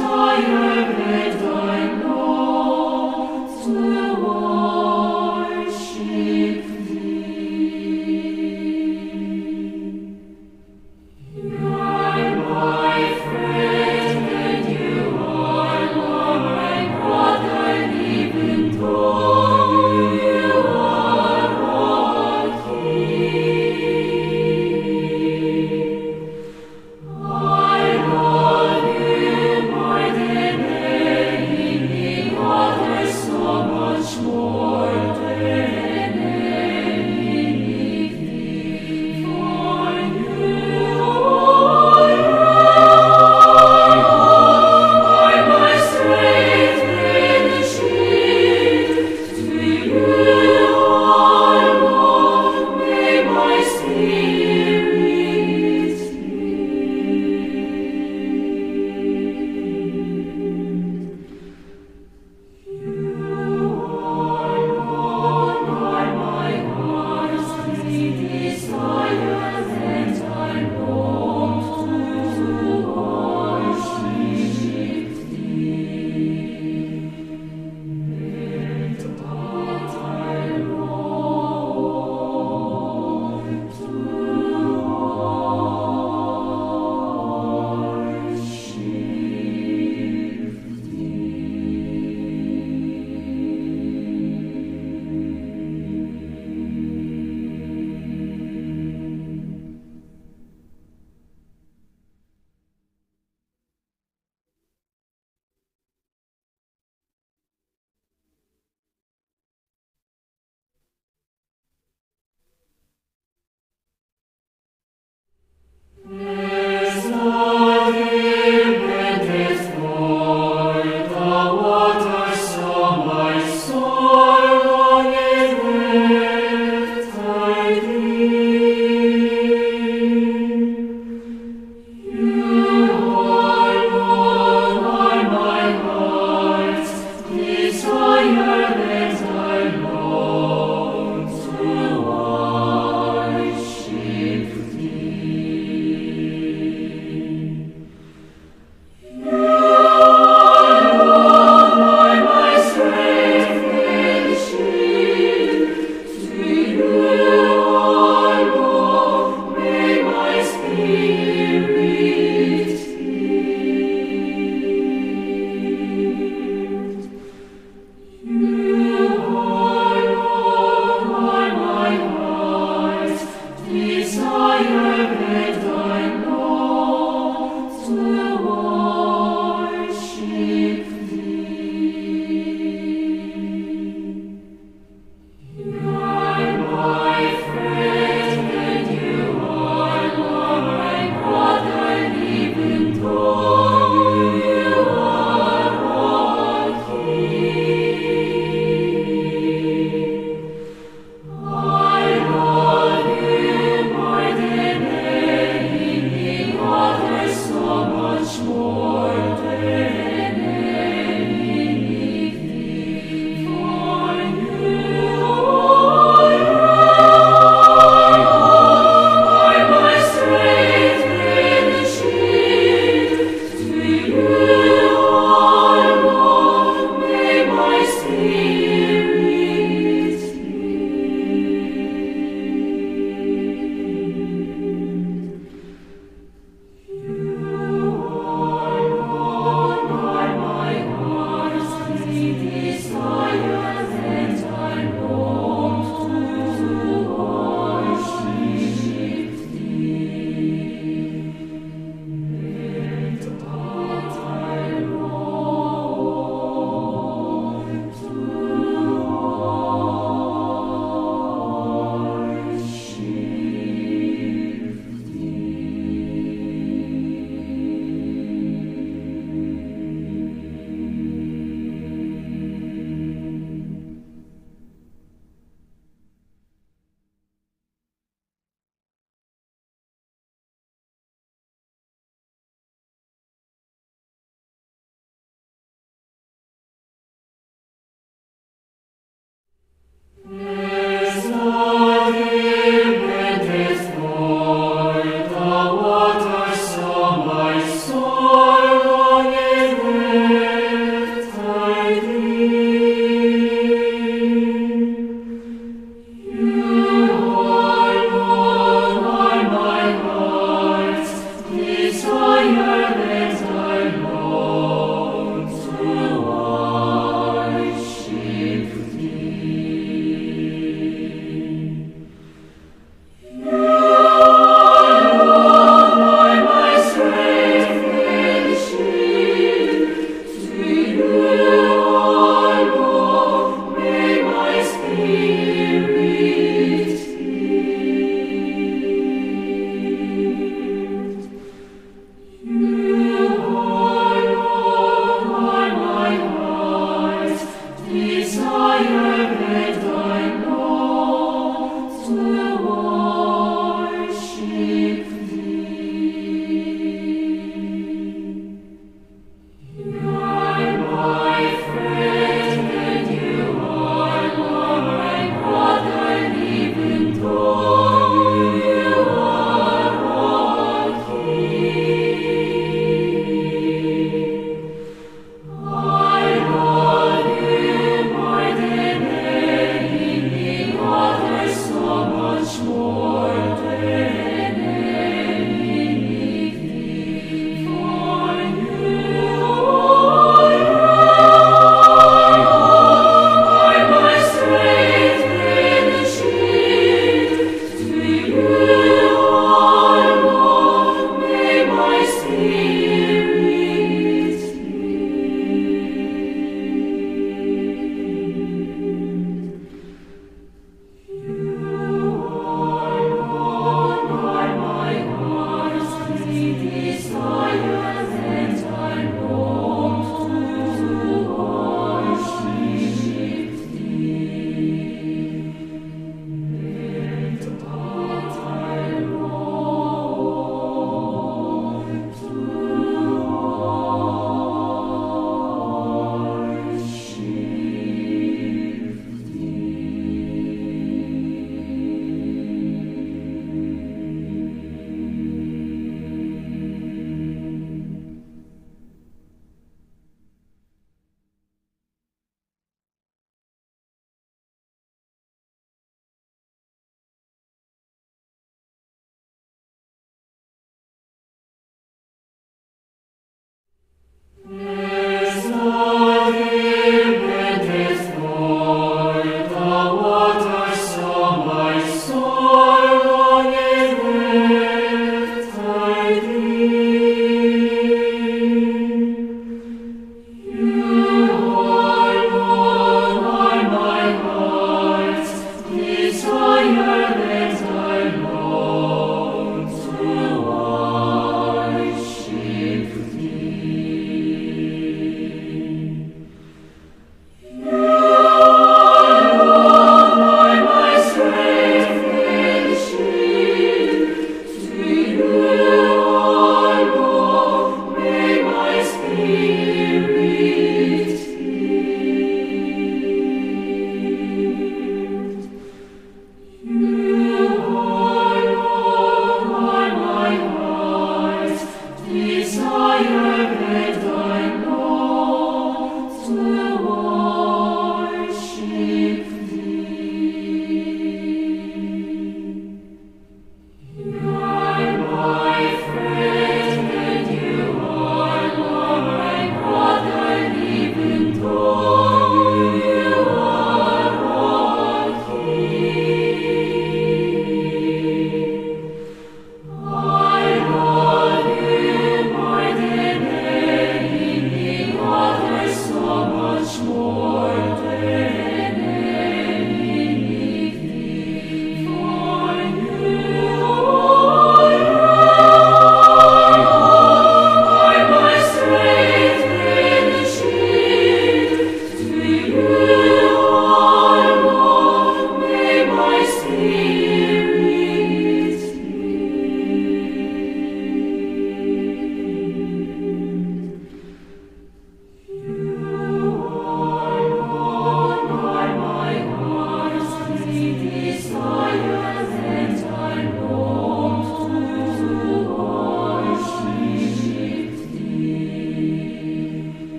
I love you more than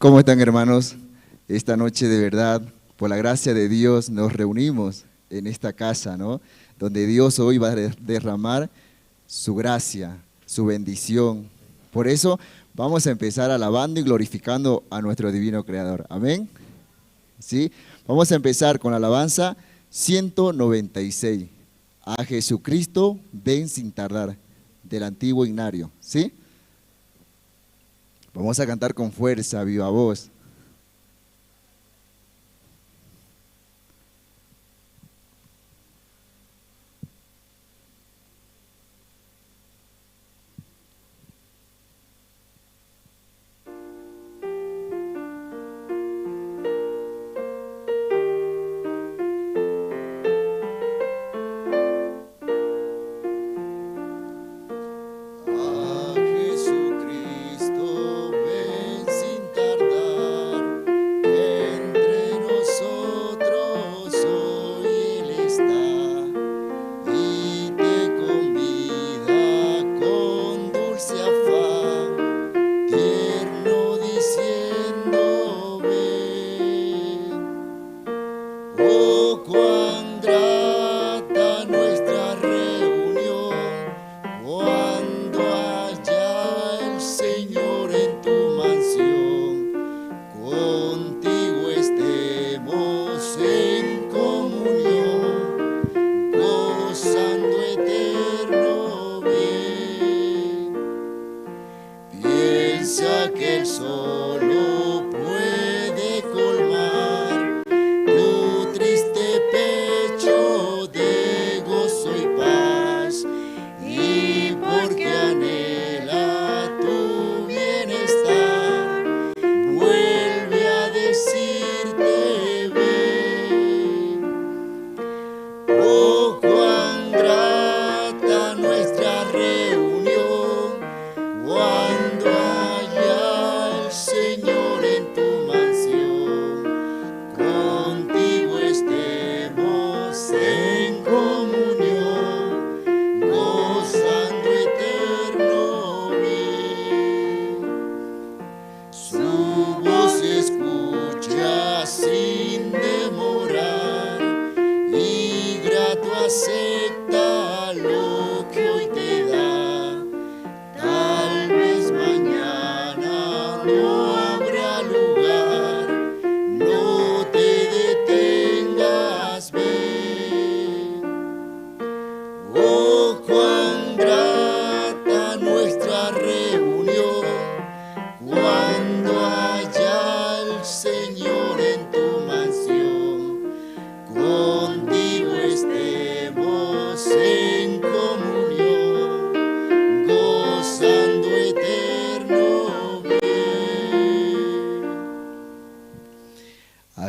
¿Cómo están, hermanos? Esta noche, de verdad, por la gracia de Dios, nos reunimos en esta casa, ¿no? Donde Dios hoy va a derramar su gracia, su bendición. Por eso vamos a empezar alabando y glorificando a nuestro divino Creador. Amén. ¿Sí? Vamos a empezar con la alabanza 196. A Jesucristo ven sin tardar, del antiguo himnario. ¿Sí? Vamos a cantar con fuerza, viva voz.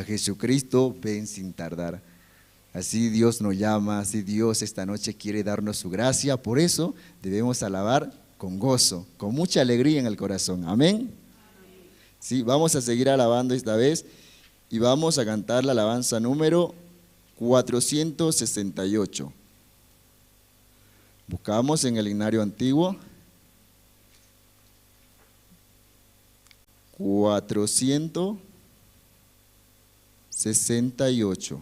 Jesucristo, ven sin tardar. Así Dios nos llama, así Dios esta noche quiere darnos su gracia. Por eso debemos alabar con gozo, con mucha alegría en el corazón. Amén. Sí, vamos a seguir alabando esta vez y vamos a cantar la alabanza número 468. Buscamos en el himnario antiguo. 468.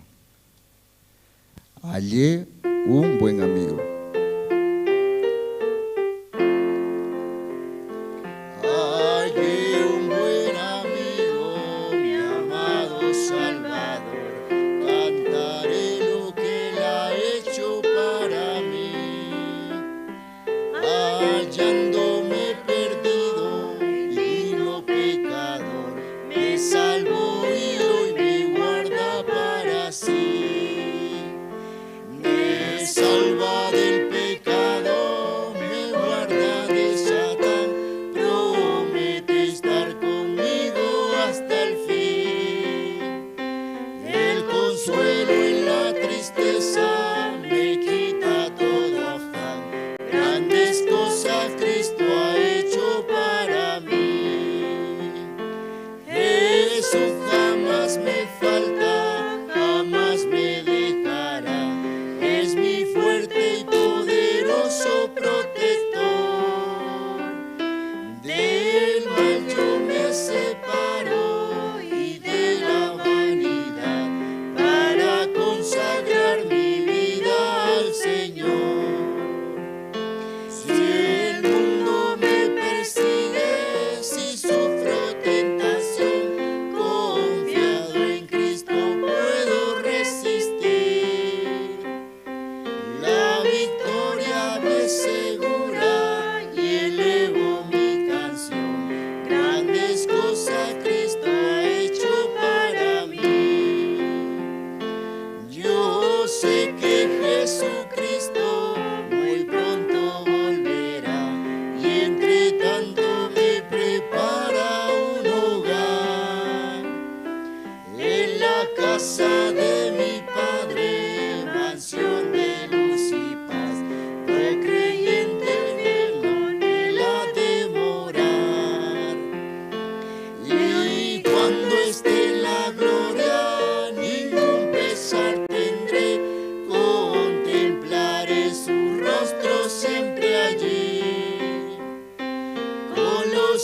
Hallé un buen amigo. Hallé un buen amigo, mi amado Salvador. Cantaré lo que Él ha hecho para mí. Hallándome perdido y lo pecador, me salvó y hoy me guarda para sí. Me salva del pecado, me guarda de Satán, promete estar conmigo hasta el fin. El consuelo en la tristeza me quita todo afán, grandes cosas Cristo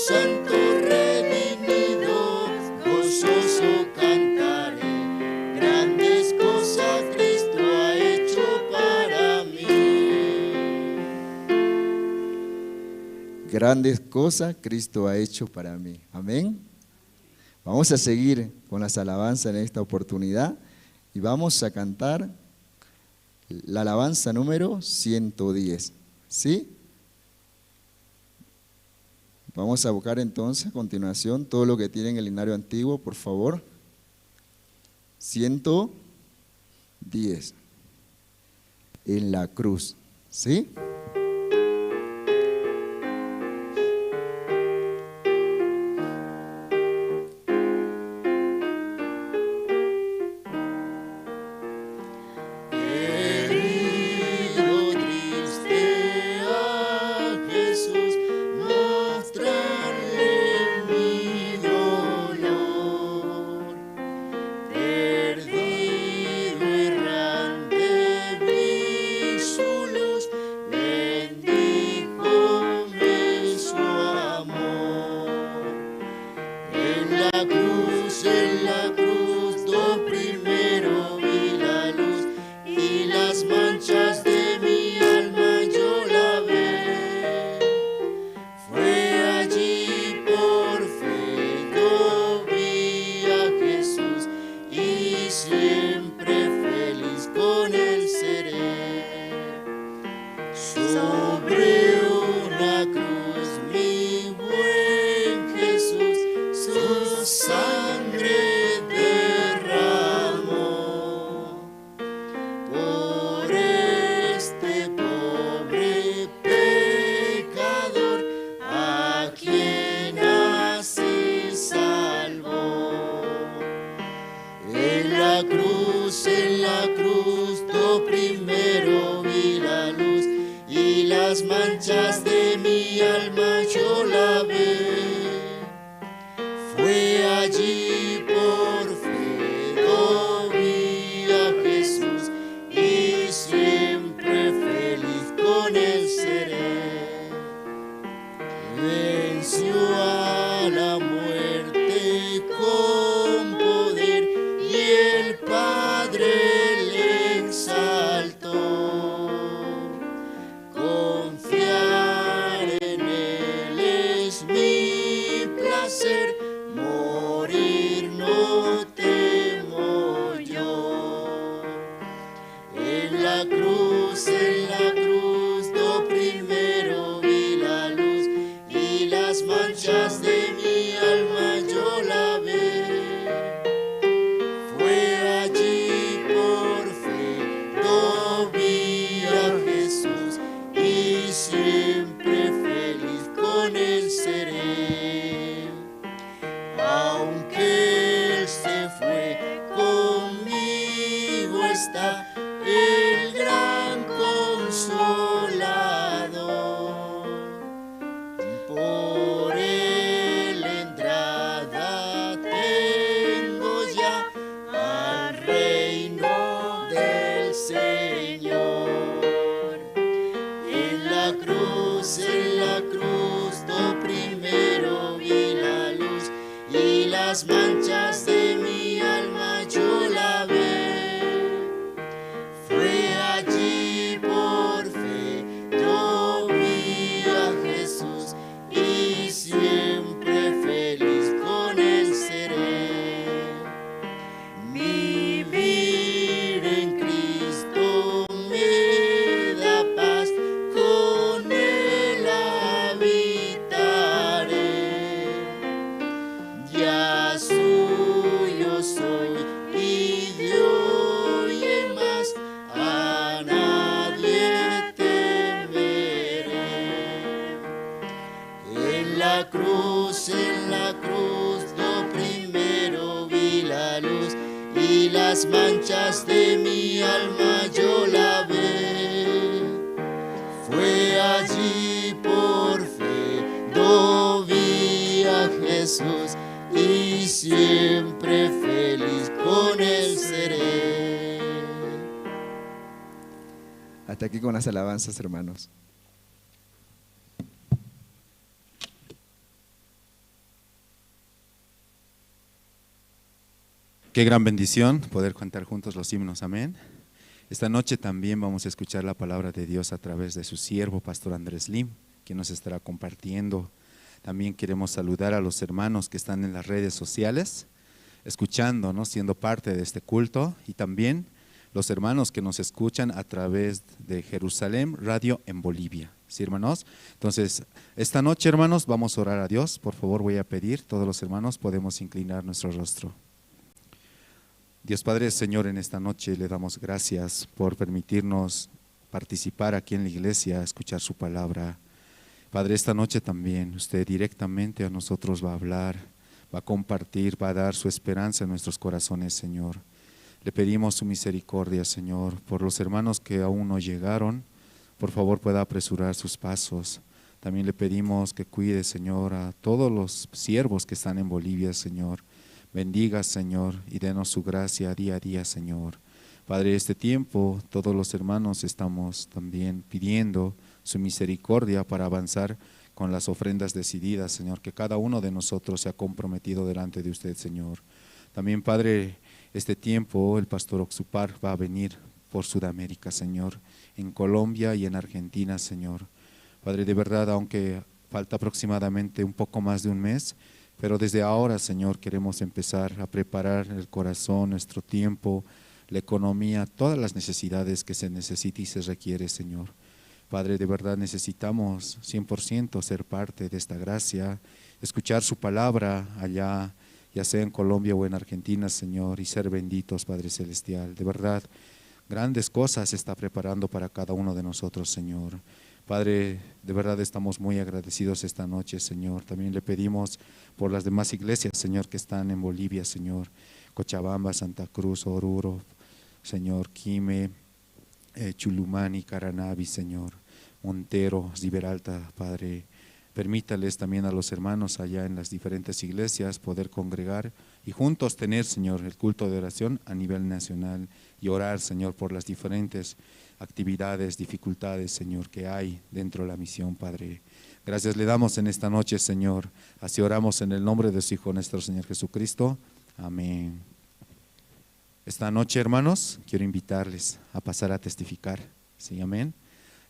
santos redimidos, gozoso cantaré, grandes cosas Cristo ha hecho para mí. Grandes cosas Cristo ha hecho para mí. Amén. Vamos a seguir con las alabanzas en esta oportunidad y vamos a cantar la alabanza número 110. ¿Sí? Vamos a buscar entonces a continuación todo lo que tiene en el himnario antiguo, por favor. 110. En la cruz. ¿Sí? Hasta aquí con las alabanzas, hermanos. Qué gran bendición poder cantar juntos los himnos, amén. Esta noche también vamos a escuchar la palabra de Dios a través de su siervo, Pastor Andrés Lim, quien nos estará compartiendo. También queremos saludar a los hermanos que están en las redes sociales, escuchando, ¿no? Siendo parte de este culto, y también los hermanos que nos escuchan a través de Jerusalén Radio en Bolivia. ¿Sí, hermanos? Entonces, esta noche, hermanos, vamos a orar a Dios. Por favor, voy a pedir, todos los hermanos podemos inclinar nuestro rostro. Dios Padre, Señor, en esta noche le damos gracias por permitirnos participar aquí en la iglesia, escuchar su palabra. Padre, esta noche también usted directamente a nosotros va a hablar, va a compartir, va a dar su esperanza en nuestros corazones, Señor. Le pedimos su misericordia, Señor, por los hermanos que aún no llegaron, por favor pueda apresurar sus pasos. También le pedimos que cuide, Señor, a todos los siervos que están en Bolivia, Señor. Bendiga, Señor, y denos su gracia día a día, Señor. Padre, este tiempo todos los hermanos estamos también pidiendo su misericordia para avanzar con las ofrendas decididas, Señor, que cada uno de nosotros se ha comprometido delante de usted, Señor. También, Padre, este tiempo el pastor Oxupar va a venir por Sudamérica, Señor, en Colombia y en Argentina, Señor. Padre, de verdad, aunque falta aproximadamente un poco más de un mes, pero desde ahora, Señor, queremos empezar a preparar el corazón, nuestro tiempo, la economía, todas las necesidades que se necesita y se requiere, Señor. Padre, de verdad necesitamos 100% ser parte de esta gracia, escuchar su palabra allá, ya sea en Colombia o en Argentina, Señor, y ser benditos, Padre Celestial. De verdad, grandes cosas se está preparando para cada uno de nosotros, Señor. Padre, de verdad estamos muy agradecidos esta noche, Señor. También le pedimos por las demás iglesias, Señor, que están en Bolivia, Señor. Cochabamba, Santa Cruz, Oruro, Señor, Quime, Chulumani, Caranavi, Señor. Montero, Ziberalta, Padre. Permítales también a los hermanos allá en las diferentes iglesias poder congregar y juntos tener, Señor, el culto de oración a nivel nacional y orar, Señor, por las diferentes actividades, dificultades, Señor, que hay dentro de la misión, Padre. Gracias le damos en esta noche, Señor. Así oramos en el nombre de su Hijo, nuestro Señor Jesucristo. Amén. Esta noche, hermanos, quiero invitarles a pasar a testificar. Sí, amén.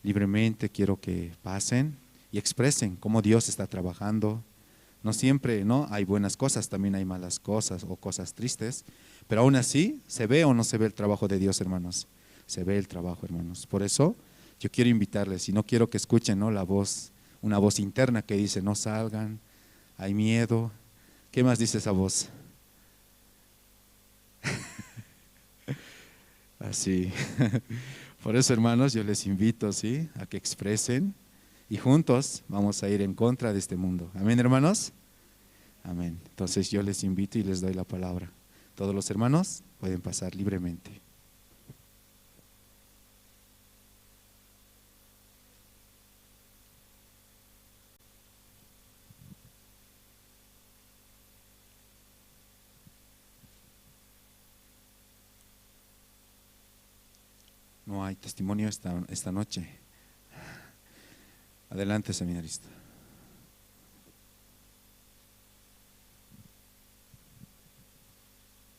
Libremente quiero que pasen y expresen cómo Dios está trabajando. No siempre, ¿no? Hay buenas cosas, también hay malas cosas o cosas tristes, pero aún así, ¿se ve o no se ve el trabajo de Dios, hermanos? Se ve el trabajo, hermanos. Por eso yo quiero invitarles y no quiero que escuchen, ¿no? La voz, una voz interna que dice no salgan, hay miedo. ¿Qué más dice esa voz? Así. Por eso, hermanos, yo les invito, ¿sí?, a que expresen y juntos vamos a ir en contra de este mundo. Amén, hermanos. Amén. Entonces yo les invito y les doy la palabra. Todos los hermanos pueden pasar libremente. No hay testimonio esta noche. Adelante, seminarista.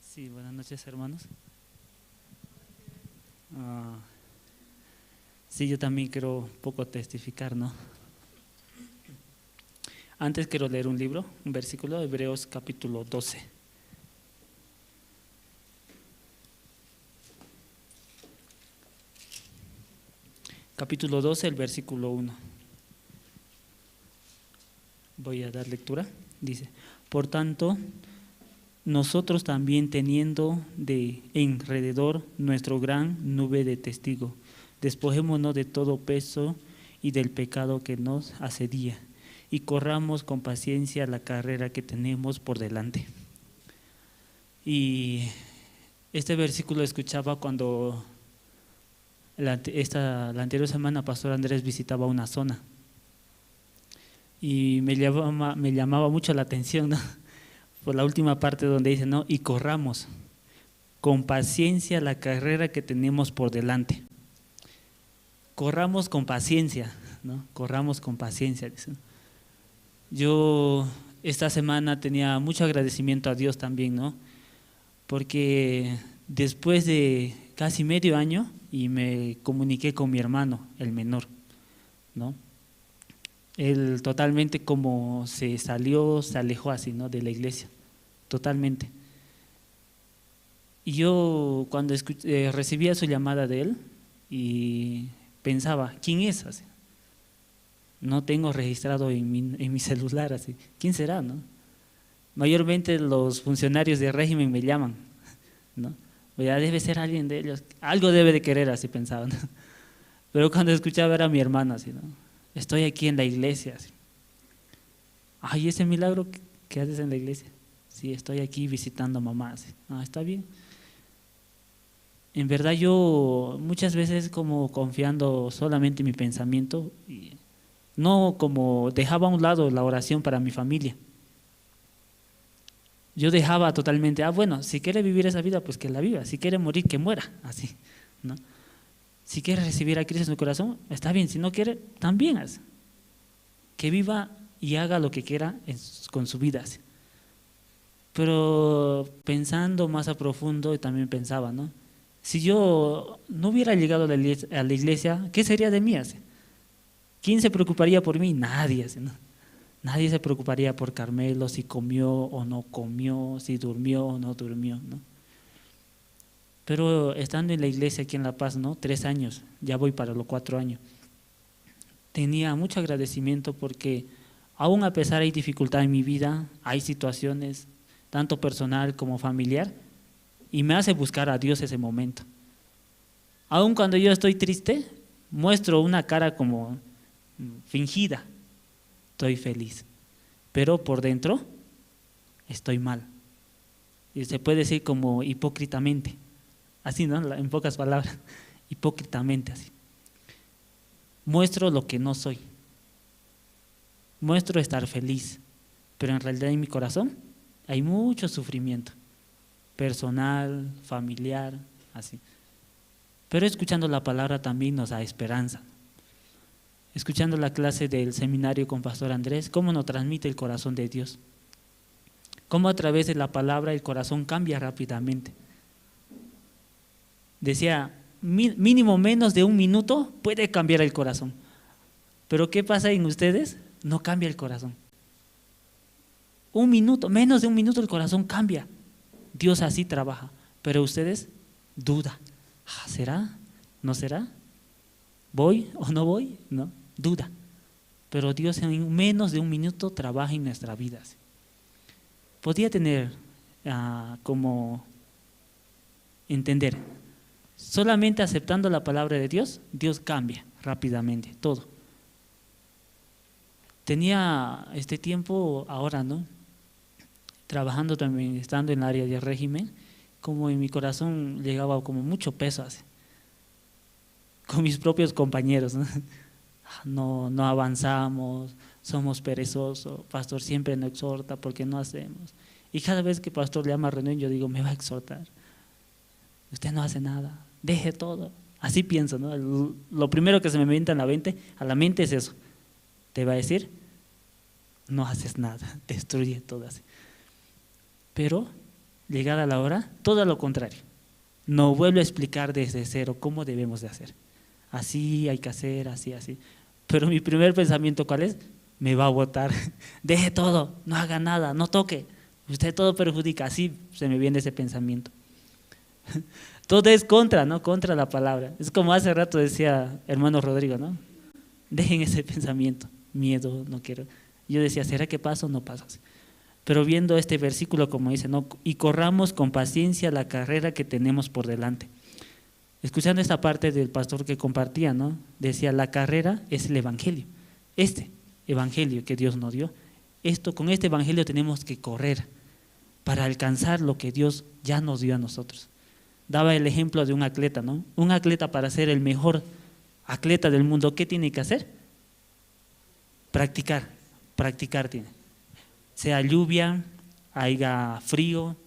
Sí, buenas noches, hermanos. Sí, yo también quiero un poco testificar, ¿no? Antes quiero leer un libro, un versículo, Hebreos capítulo 12. Capítulo 12, el versículo 1. Voy a dar lectura. Dice: por tanto, nosotros también, teniendo de alrededor nuestro gran nube de testigos, despojémonos de todo peso y del pecado que nos asedia, y corramos con paciencia la carrera que tenemos por delante. Y este versículo escuchaba cuando la anterior semana Pastor Andrés visitaba una zona y me llamaba mucho la atención, ¿no?, por la última parte donde dice, ¿no?, y corramos con paciencia la carrera que tenemos por delante. Corramos con paciencia, ¿no? Corramos con paciencia, dicen. Yo esta semana tenía mucho agradecimiento a Dios también, ¿no?, porque después de casi medio año y me comuniqué con mi hermano, el menor, ¿no? Él totalmente como se alejó así, ¿no? De la iglesia, totalmente. Y yo cuando recibía su llamada de él y pensaba, ¿quién es? Así. No tengo registrado en mi celular, así. ¿Quién será, no? Mayormente los funcionarios de régimen me llaman, ¿no? Ya debe ser alguien de ellos, algo debe de querer, así pensaba, ¿no? Pero cuando escuchaba era mi hermano, así, ¿no? Estoy aquí en la iglesia, así. Ay, ese milagro que haces en la iglesia. Sí, estoy aquí visitando a mamá, así. Ah, está bien. En verdad yo muchas veces como confiando solamente en mi pensamiento, y no como dejaba a un lado la oración para mi familia. Yo dejaba totalmente, bueno, si quiere vivir esa vida, pues que la viva, si quiere morir, que muera, así, ¿no? Si quiere recibir a Cristo en su corazón, está bien, si no quiere, también así. Que viva y haga lo que quiera con su vida, así. Pero pensando más a profundo, también pensaba, ¿no? Si yo no hubiera llegado a la iglesia, ¿qué sería de mí, así? ¿Quién se preocuparía por mí? Nadie, así, ¿no? Nadie se preocuparía por Carmelo, si comió o no comió, si durmió o no durmió, ¿no? Pero estando en la iglesia aquí en La Paz, ¿no? 3 años, ya voy para los 4 años, tenía mucho agradecimiento porque aún a pesar hay dificultad en mi vida, hay situaciones, tanto personal como familiar, y me hace buscar a Dios ese momento. Aún cuando yo estoy triste, muestro una cara como fingida, estoy feliz, pero por dentro estoy mal. Y se puede decir como hipócritamente, así, ¿no? En pocas palabras, hipócritamente así. Muestro lo que no soy, muestro estar feliz, pero en realidad en mi corazón hay mucho sufrimiento, personal, familiar, así. Pero escuchando la palabra también nos da esperanza. Escuchando la clase del seminario con Pastor Andrés, cómo nos transmite el corazón de Dios, cómo a través de la palabra el corazón cambia rápidamente. Decía, mínimo menos de 1 minuto puede cambiar el corazón, pero ¿qué pasa en ustedes? No cambia el corazón. 1 minuto, menos de 1 minuto el corazón cambia. Dios así trabaja, pero ustedes duda, ¿será? ¿No será? ¿Voy o no voy? No, duda. Pero Dios en menos de 1 minuto trabaja en nuestras vidas. Podría tener como entender, solamente aceptando la palabra de Dios, Dios cambia rápidamente todo. Tenía este tiempo ahora, ¿no? Trabajando también, estando en el área de régimen, como en mi corazón llegaba como mucho peso así, con mis propios compañeros, ¿no? No avanzamos, somos perezosos, pastor siempre nos exhorta porque no hacemos. Y cada vez que pastor le llama a reunión, yo digo, me va a exhortar. Usted no hace nada, deje todo. Así pienso, ¿no? Lo primero que se me viene a la mente es eso. Te va a decir, no haces nada, destruye todo así. Pero llegada la hora, todo lo contrario. Nos vuelve a explicar desde cero cómo debemos de hacer. Así hay que hacer, así, así. Pero mi primer pensamiento, ¿cuál es? Me va a botar. Deje todo, no haga nada, no toque. Usted todo perjudica. Así se me viene ese pensamiento. Todo es contra, ¿no? Contra la palabra. Es como hace rato decía hermano Rodrigo, ¿no? Dejen ese pensamiento, miedo, no quiero. Yo decía, ¿será que pasa o no pasa? Pero viendo este versículo como dice, ¿no? Y corramos con paciencia la carrera que tenemos por delante. Escuchando esta parte del pastor que compartía, ¿no? Decía, la carrera es el evangelio. Este evangelio que Dios nos dio. Con este evangelio tenemos que correr para alcanzar lo que Dios ya nos dio a nosotros. Daba el ejemplo de un atleta, ¿no? Un atleta, para ser el mejor atleta del mundo, ¿qué tiene que hacer? Practicar tiene. Sea lluvia, haya frío,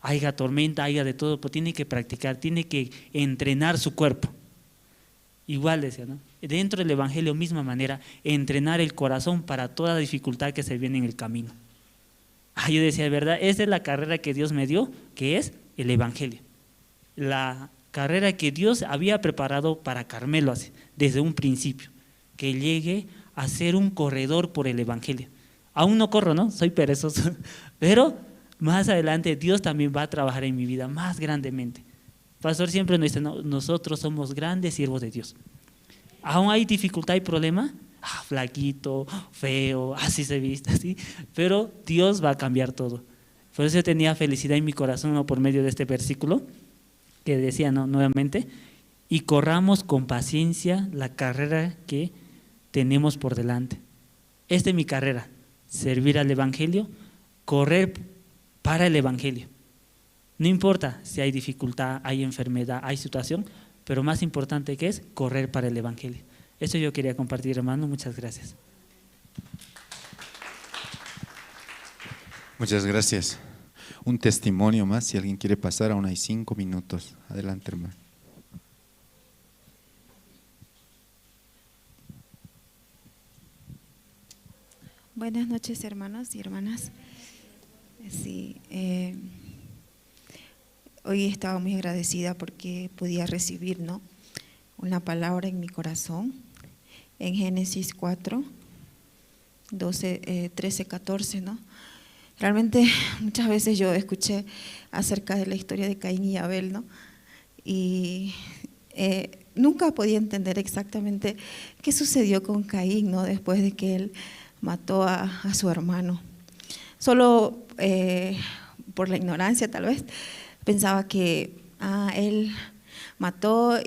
haya tormenta, haya de todo, pero tiene que practicar, tiene que entrenar su cuerpo. Igual decía, ¿no? Dentro del evangelio, misma manera, entrenar el corazón para toda dificultad que se viene en el camino. Yo decía, ¿verdad? Esa es la carrera que Dios me dio, que es el Evangelio. La carrera que Dios había preparado para Carmelo así, desde un principio, que llegue a ser un corredor por el Evangelio. Aún no corro, ¿no? Soy perezoso, pero más adelante Dios también va a trabajar en mi vida más grandemente. Pastor siempre nos dice, no, nosotros somos grandes siervos de Dios. Aún hay dificultad y problema, flaquito, feo, así se viste, así, pero Dios va a cambiar todo. Por eso yo tenía felicidad en mi corazón, ¿no? Por medio de este versículo que decía, ¿no? Nuevamente, y corramos con paciencia la carrera que tenemos por delante. Esta es mi carrera, servir al Evangelio, correr para el Evangelio. No importa si hay dificultad, hay enfermedad, hay situación, pero más importante que es correr para el Evangelio. Eso yo quería compartir, hermano. Muchas gracias. Muchas gracias. Un testimonio más, si alguien quiere pasar, aún hay 5 minutos. Adelante, hermano. Buenas noches, hermanos y hermanas. Sí, hoy estaba muy agradecida porque podía recibir, ¿no?, una palabra en mi corazón en Génesis 4, 13, 14, ¿no? Realmente muchas veces yo escuché acerca de la historia de Caín y Abel, ¿no? Y nunca podía entender exactamente qué sucedió con Caín, ¿no?, después de que él mató a su hermano. Solo por la ignorancia tal vez pensaba que él mató,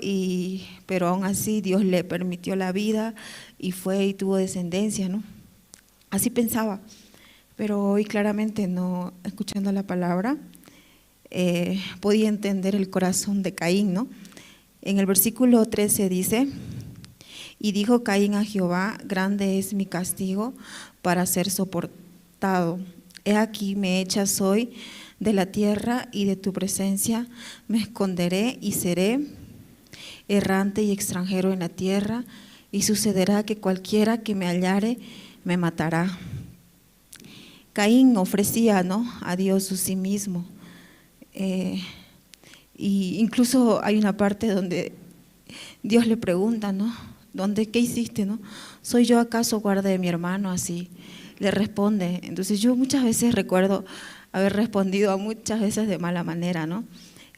pero aún así Dios le permitió la vida y fue y tuvo descendencia, ¿no? Así pensaba, pero hoy claramente, no, escuchando la palabra, podía entender el corazón de Caín, ¿no? En el versículo 13 dice: y dijo Caín a Jehová, grande es mi castigo para ser soportado. He aquí me echas hoy de la tierra y de tu presencia me esconderé y seré errante y extranjero en la tierra, y sucederá que cualquiera que me hallare me matará. Caín ofrecía, ¿no?, a Dios sí mismo. Y incluso hay una parte donde Dios le pregunta, ¿no?, ¿qué hiciste, no? ¿Soy yo acaso guarda de mi hermano? Así le responde. Entonces yo muchas veces recuerdo haber respondido muchas veces de mala manera, ¿no?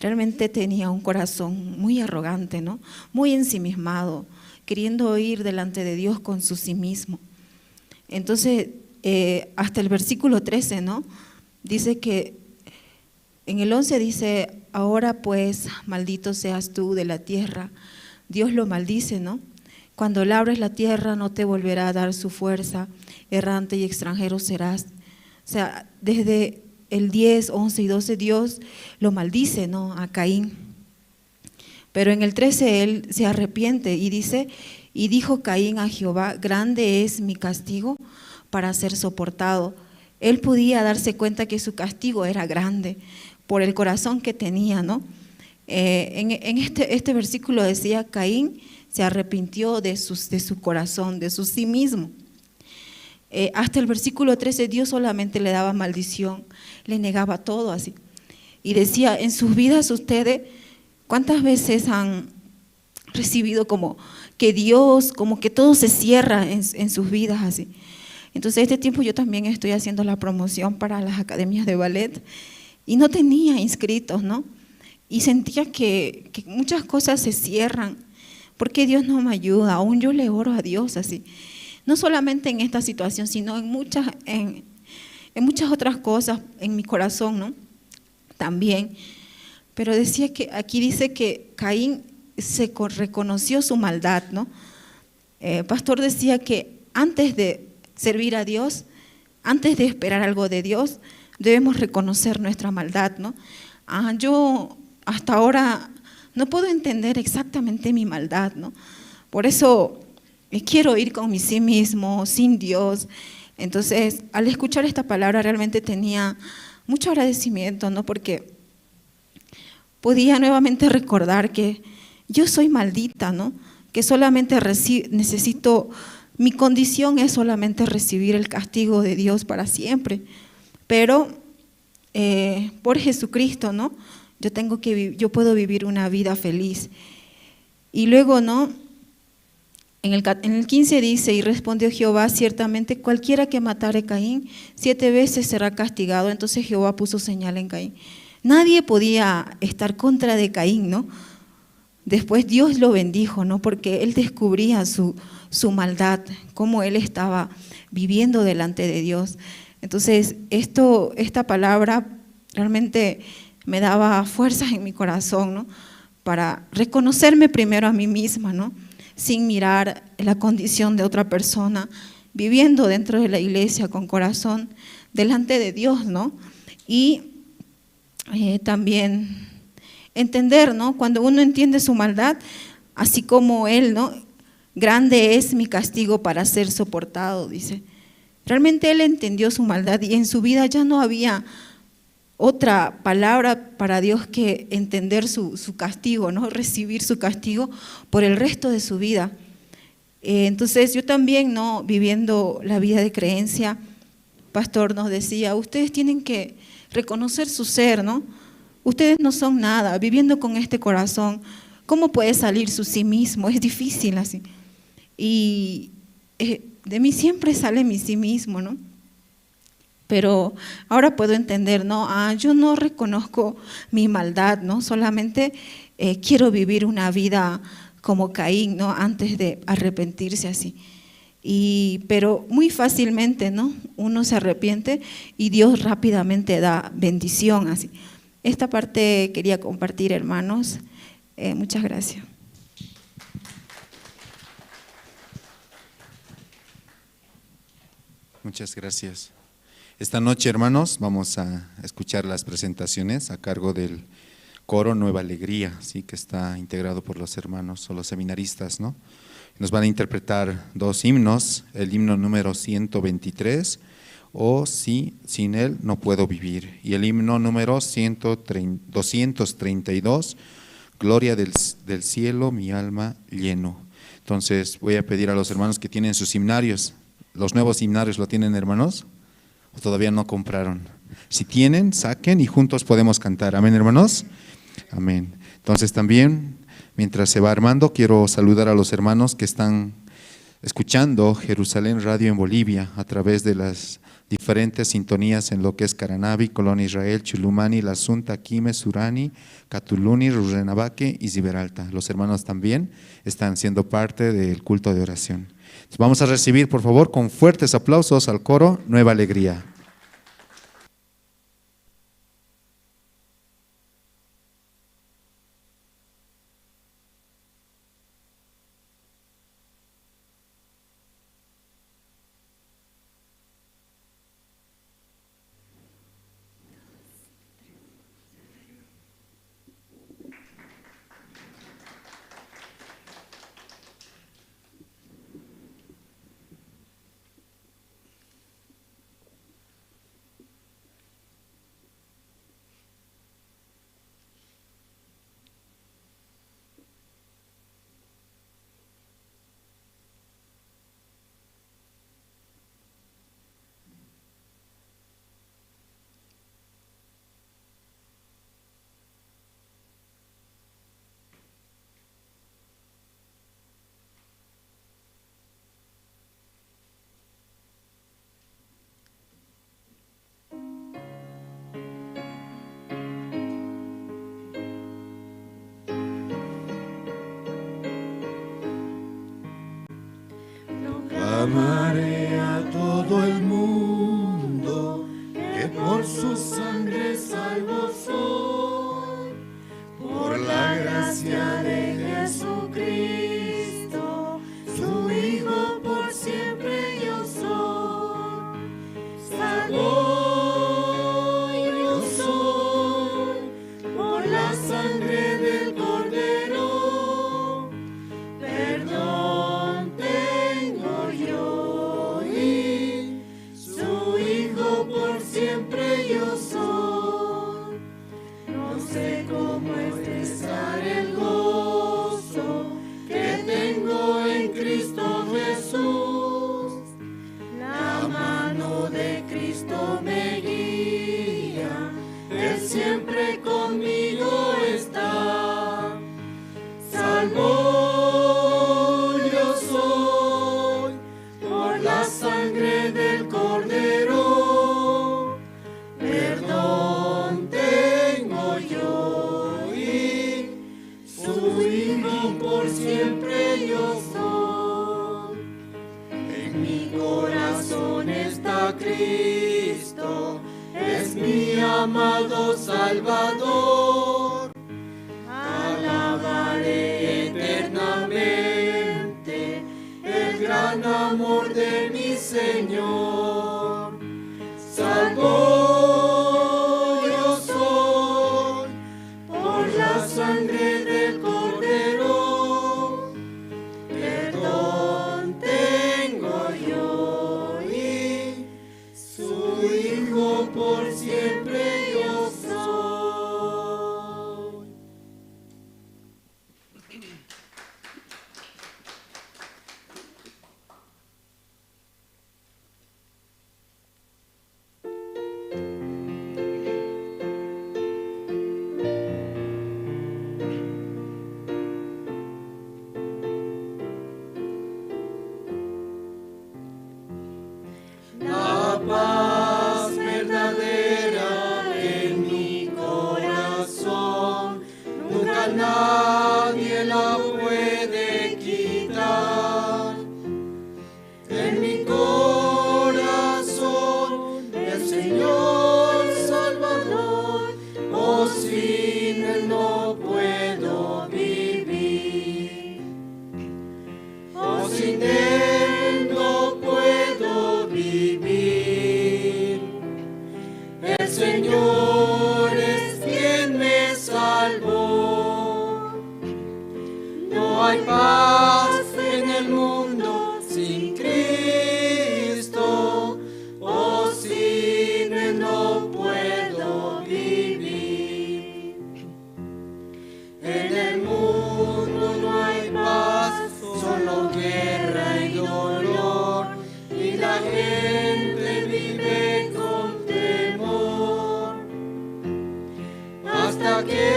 Realmente tenía un corazón muy arrogante, ¿no?, muy ensimismado, queriendo ir delante de Dios con su sí mismo. Entonces, hasta el versículo 13, ¿no?, dice que, en el 11 dice: ahora pues, maldito seas tú de la tierra. Dios lo maldice, ¿no? Cuando labres la tierra no te volverá a dar su fuerza, errante y extranjero serás. O sea, desde el 10, 11 y 12 Dios lo maldice, ¿no?, a Caín. Pero en el 13 él se arrepiente y dice: y dijo Caín a Jehová, grande es mi castigo para ser soportado. Él podía darse cuenta que su castigo era grande por el corazón que tenía, ¿no? En este versículo decía: Caín se arrepintió de su corazón, de su sí mismo. Hasta el versículo 13 Dios solamente le daba maldición, le negaba todo así. Y decía: en sus vidas ustedes, ¿cuántas veces han recibido como que Dios, como que todo se cierra en sus vidas así? Entonces este tiempo yo también estoy haciendo la promoción para las academias de ballet y no tenía inscritos, ¿no? Y sentía que muchas cosas se cierran. ¿Por qué Dios no me ayuda? Aún yo le oro a Dios así. No solamente en esta situación, sino en muchas otras cosas en mi corazón, ¿no? También. Pero decía que aquí dice que Caín reconoció su maldad, ¿no? Pastor decía que antes de servir a Dios, antes de esperar algo de Dios, debemos reconocer nuestra maldad, ¿no? Yo hasta ahora no puedo entender exactamente mi maldad, ¿no? Por eso quiero ir con mi sí mismo, sin Dios. Entonces, al escuchar esta palabra realmente tenía mucho agradecimiento, ¿no? Porque podía nuevamente recordar que yo soy maldita, ¿no? Que solamente necesito, mi condición es solamente recibir el castigo de Dios para siempre. Pero por Jesucristo, ¿no?, yo puedo vivir una vida feliz. Y luego, ¿no? En el 15 dice, y respondió Jehová, ciertamente cualquiera que matare a Caín 7 veces será castigado. Entonces Jehová puso señal en Caín. Nadie podía estar contra de Caín, ¿no? Después Dios lo bendijo, ¿no? Porque él descubría su maldad, cómo él estaba viviendo delante de Dios. Entonces, esta palabra realmente me daba fuerzas en mi corazón, ¿no? Para reconocerme primero a mí misma, ¿no? Sin mirar la condición de otra persona, viviendo dentro de la iglesia con corazón delante de Dios, ¿no? Y también entender, ¿no? Cuando uno entiende su maldad, así como él, ¿no? Grande es mi castigo para ser soportado, dice. Realmente él entendió su maldad y en su vida ya no había otra palabra para Dios que entender su castigo, ¿no? Recibir su castigo por el resto de su vida. Entonces yo también, ¿no? Viviendo la vida de creencia, pastor nos decía, ustedes tienen que reconocer su ser, ¿no? Ustedes no son nada, viviendo con este corazón, ¿cómo puede salir su sí mismo? Es difícil así. Y de mí siempre sale mi sí mismo, ¿no? Pero ahora puedo entender, ¿no? Yo no reconozco mi maldad, ¿no? Solamente quiero vivir una vida como Caín, ¿no? Antes de arrepentirse así. Pero muy fácilmente, ¿no? Uno se arrepiente y Dios rápidamente da bendición así. Esta parte quería compartir, hermanos. Muchas gracias. Muchas gracias. Esta noche, hermanos, vamos a escuchar las presentaciones a cargo del coro Nueva Alegría, ¿sí? Que está integrado por los hermanos o los seminaristas, ¿no? Nos van a interpretar 2 himnos, el himno número 123, o Sí, sin él no puedo vivir, y el himno número 232, Gloria del cielo mi alma lleno. Entonces voy a pedir a los hermanos que tienen sus himnarios, los nuevos himnarios, ¿lo tienen, hermanos? ¿O todavía no compraron? Si tienen, saquen y juntos podemos cantar. Amén, hermanos. Amén. Entonces también, mientras se va armando, quiero saludar a los hermanos que están escuchando Jerusalén Radio en Bolivia a través de las diferentes sintonías en lo que es Caranavi, Colonia Israel, Chulumani, La Sunta, Quime, Surani, Catuluni, Rurrenabaque y Ziberalta. Los hermanos también están siendo parte del culto de oración. Entonces vamos a recibir, por favor, con fuertes aplausos al coro Nueva Alegría. Amaré a todo el mundo, que por su sangre salvo soy, por la gracia de Jesucristo, su Hijo por siempre yo soy. Salvo yo soy, por la sangre del Cordero, perdón tengo yo y su Hijo por siempre yo soy. No sé cómo expresar el gozo sangre del Cordero, perdón tengo yo y su hijo por siempre yo soy. En mi corazón está Cristo, es mi amado Salvador. Alabaré eternamente el gran amor de mi Señor. Salvo yo soy por la sangre del Cordero. Perdón tengo yo y su hijo por siempre yo soy. La paz verdadera en mi corazón, nunca nadie la puede quitar. En mi corazón, el Señor Salvador, oh, sin Él no puedo vivir. Oh, sin Él no puedo vivir. El Señor es quien me salvó. No hay paz en el mundo sin Cristo. Oh, sin Él no puedo vivir. En el mundo no hay paz, solo guerra y dolor, y la gente vive con temor. Hasta que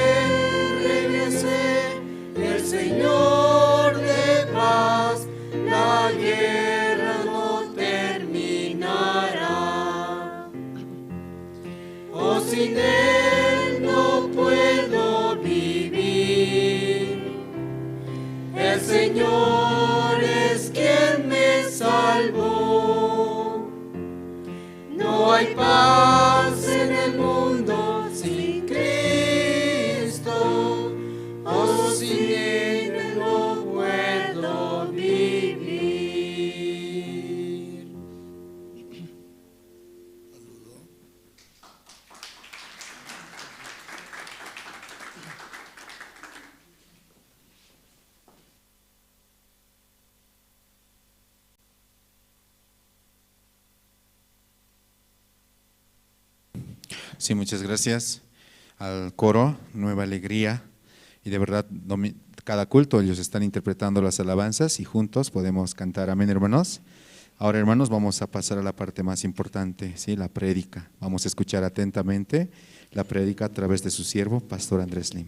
regrese el Señor de paz, la guerra no terminará. Oh, sin Él no puedo vivir. El Señor es quien me salvó. No hay paz en el mundo sin Cristo. Oh, sin Él no puedo vivir. Sí, muchas gracias al coro Nueva Alegría, y de verdad cada culto ellos están interpretando las alabanzas y juntos podemos cantar. Amén, hermanos. Ahora, hermanos, vamos a pasar a la parte más importante, ¿sí? La prédica. Vamos a escuchar atentamente la prédica a través de su siervo, Pastor Andrés Lim.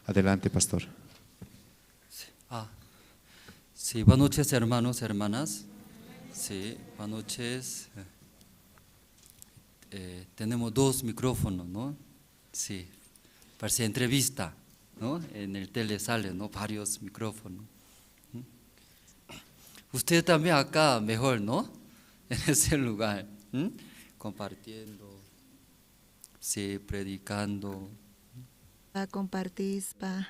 Adelante, pastor. Sí, buenas noches, hermanos, hermanas. Sí, buenas noches. Tenemos dos micrófonos, ¿no? Sí, parece entrevista, ¿no? En el tele sale, ¿no? Varios micrófonos. Usted también acá mejor, ¿no? En ese lugar, compartiendo, sí, predicando. Compartís, pa.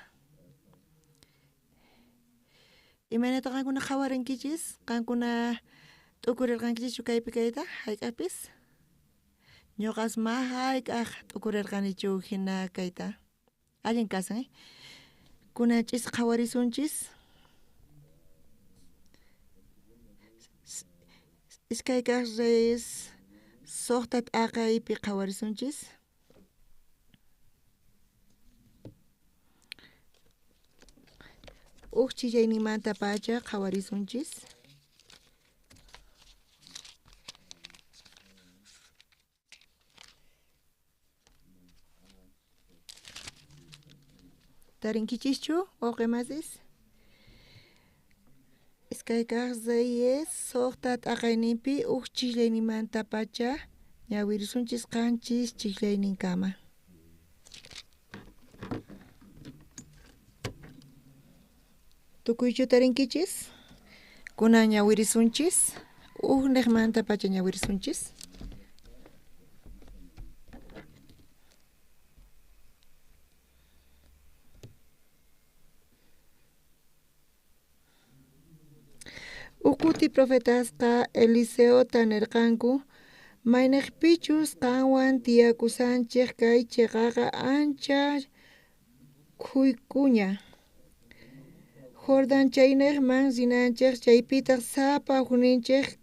Y me neto alguna jawaran kichis, alguna ocurrir gankichis chukay picaita, hay capis. Ñoqas mahaik ukurerqanichu hina kayta allin kasan kunachis qhawarisunchis iskayqa reis soqtat aqaypi qhawarisunchis chillayninmanta pacha qhawarisunchis Tarinkichischu o quemasis. Iskaykaq reyes suqtat aqayninpi chikllaynimanta pacha ñawirisunchis qanchis chiklayninkama. Tukuychuta rinkichis, kunan ñawirisunchis, neqmanta pacha ñawirisunchis. Ukuti profetasqa Eliseo tanerqanku maynaqpichus qanwan tiyakusanchik kay chiqaqa ancha khuykuña. Jordan chaynaqman rinanchik chaypitaq sapa hukninchik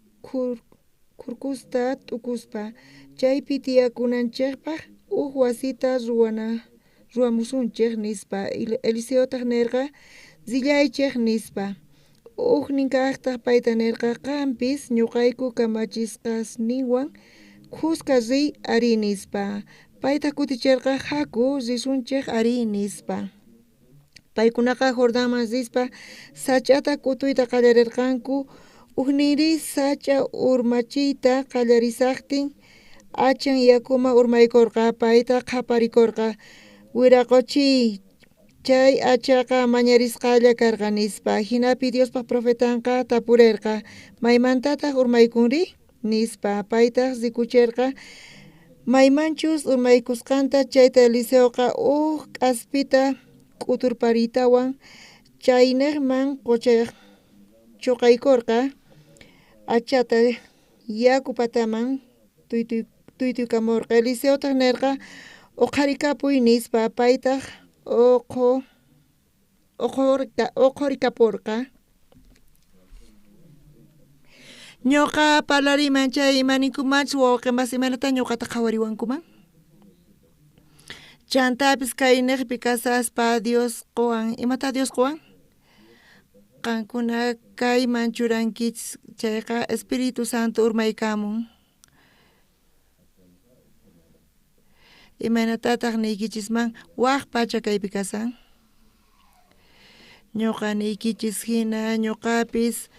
kurkusta t'ukuspa chaypi tiyakunanchikpaq wasita ruwamusunchik nispa Eliseotaq nerqa zillaychik nispa. Ninkaqtaq payta nerqa qampis ñuqayku kamachisqasninwan qusqa riy ari nispa. Payta kutichirqa haku risunchik ari nispa. Paykunaqa Jordanman rispa sach'ata kutuyta qallarirqanku niri sacha urmachiyta qallarisaqtin achan yakuman urmaykurqa payta qhaparikurqa wiraquchiy chay achaqa mañarisqalla karqa nispa. Hinapi Diospaq profetanqa tapurirqa maymantataq urmaykunri nispa. Paytaq rikuchirqa maymanchus urmaykusqanta chayta Eliseoqa k'aspita k'uturparitawan chaynaqman chuqaykurqa achata yaku pataman tuytuykamurqa. Eliseotaq nerqa qharikapuy nispa paytaq uqurikapurqa. Ñuqa parlariman chay imaninkumanchis wawqimas imanata ñuqata qhawariwankuman. Chantapis kay niqpi kasaspa Dios quwan, imata Dios quwan? Qankuna kayman churankichis chayqa Espiritu Santo urmaykamun. Imanatataq niykichisman waq pacha kaypi kasan. Ñuqa niykichis hina ñuqapis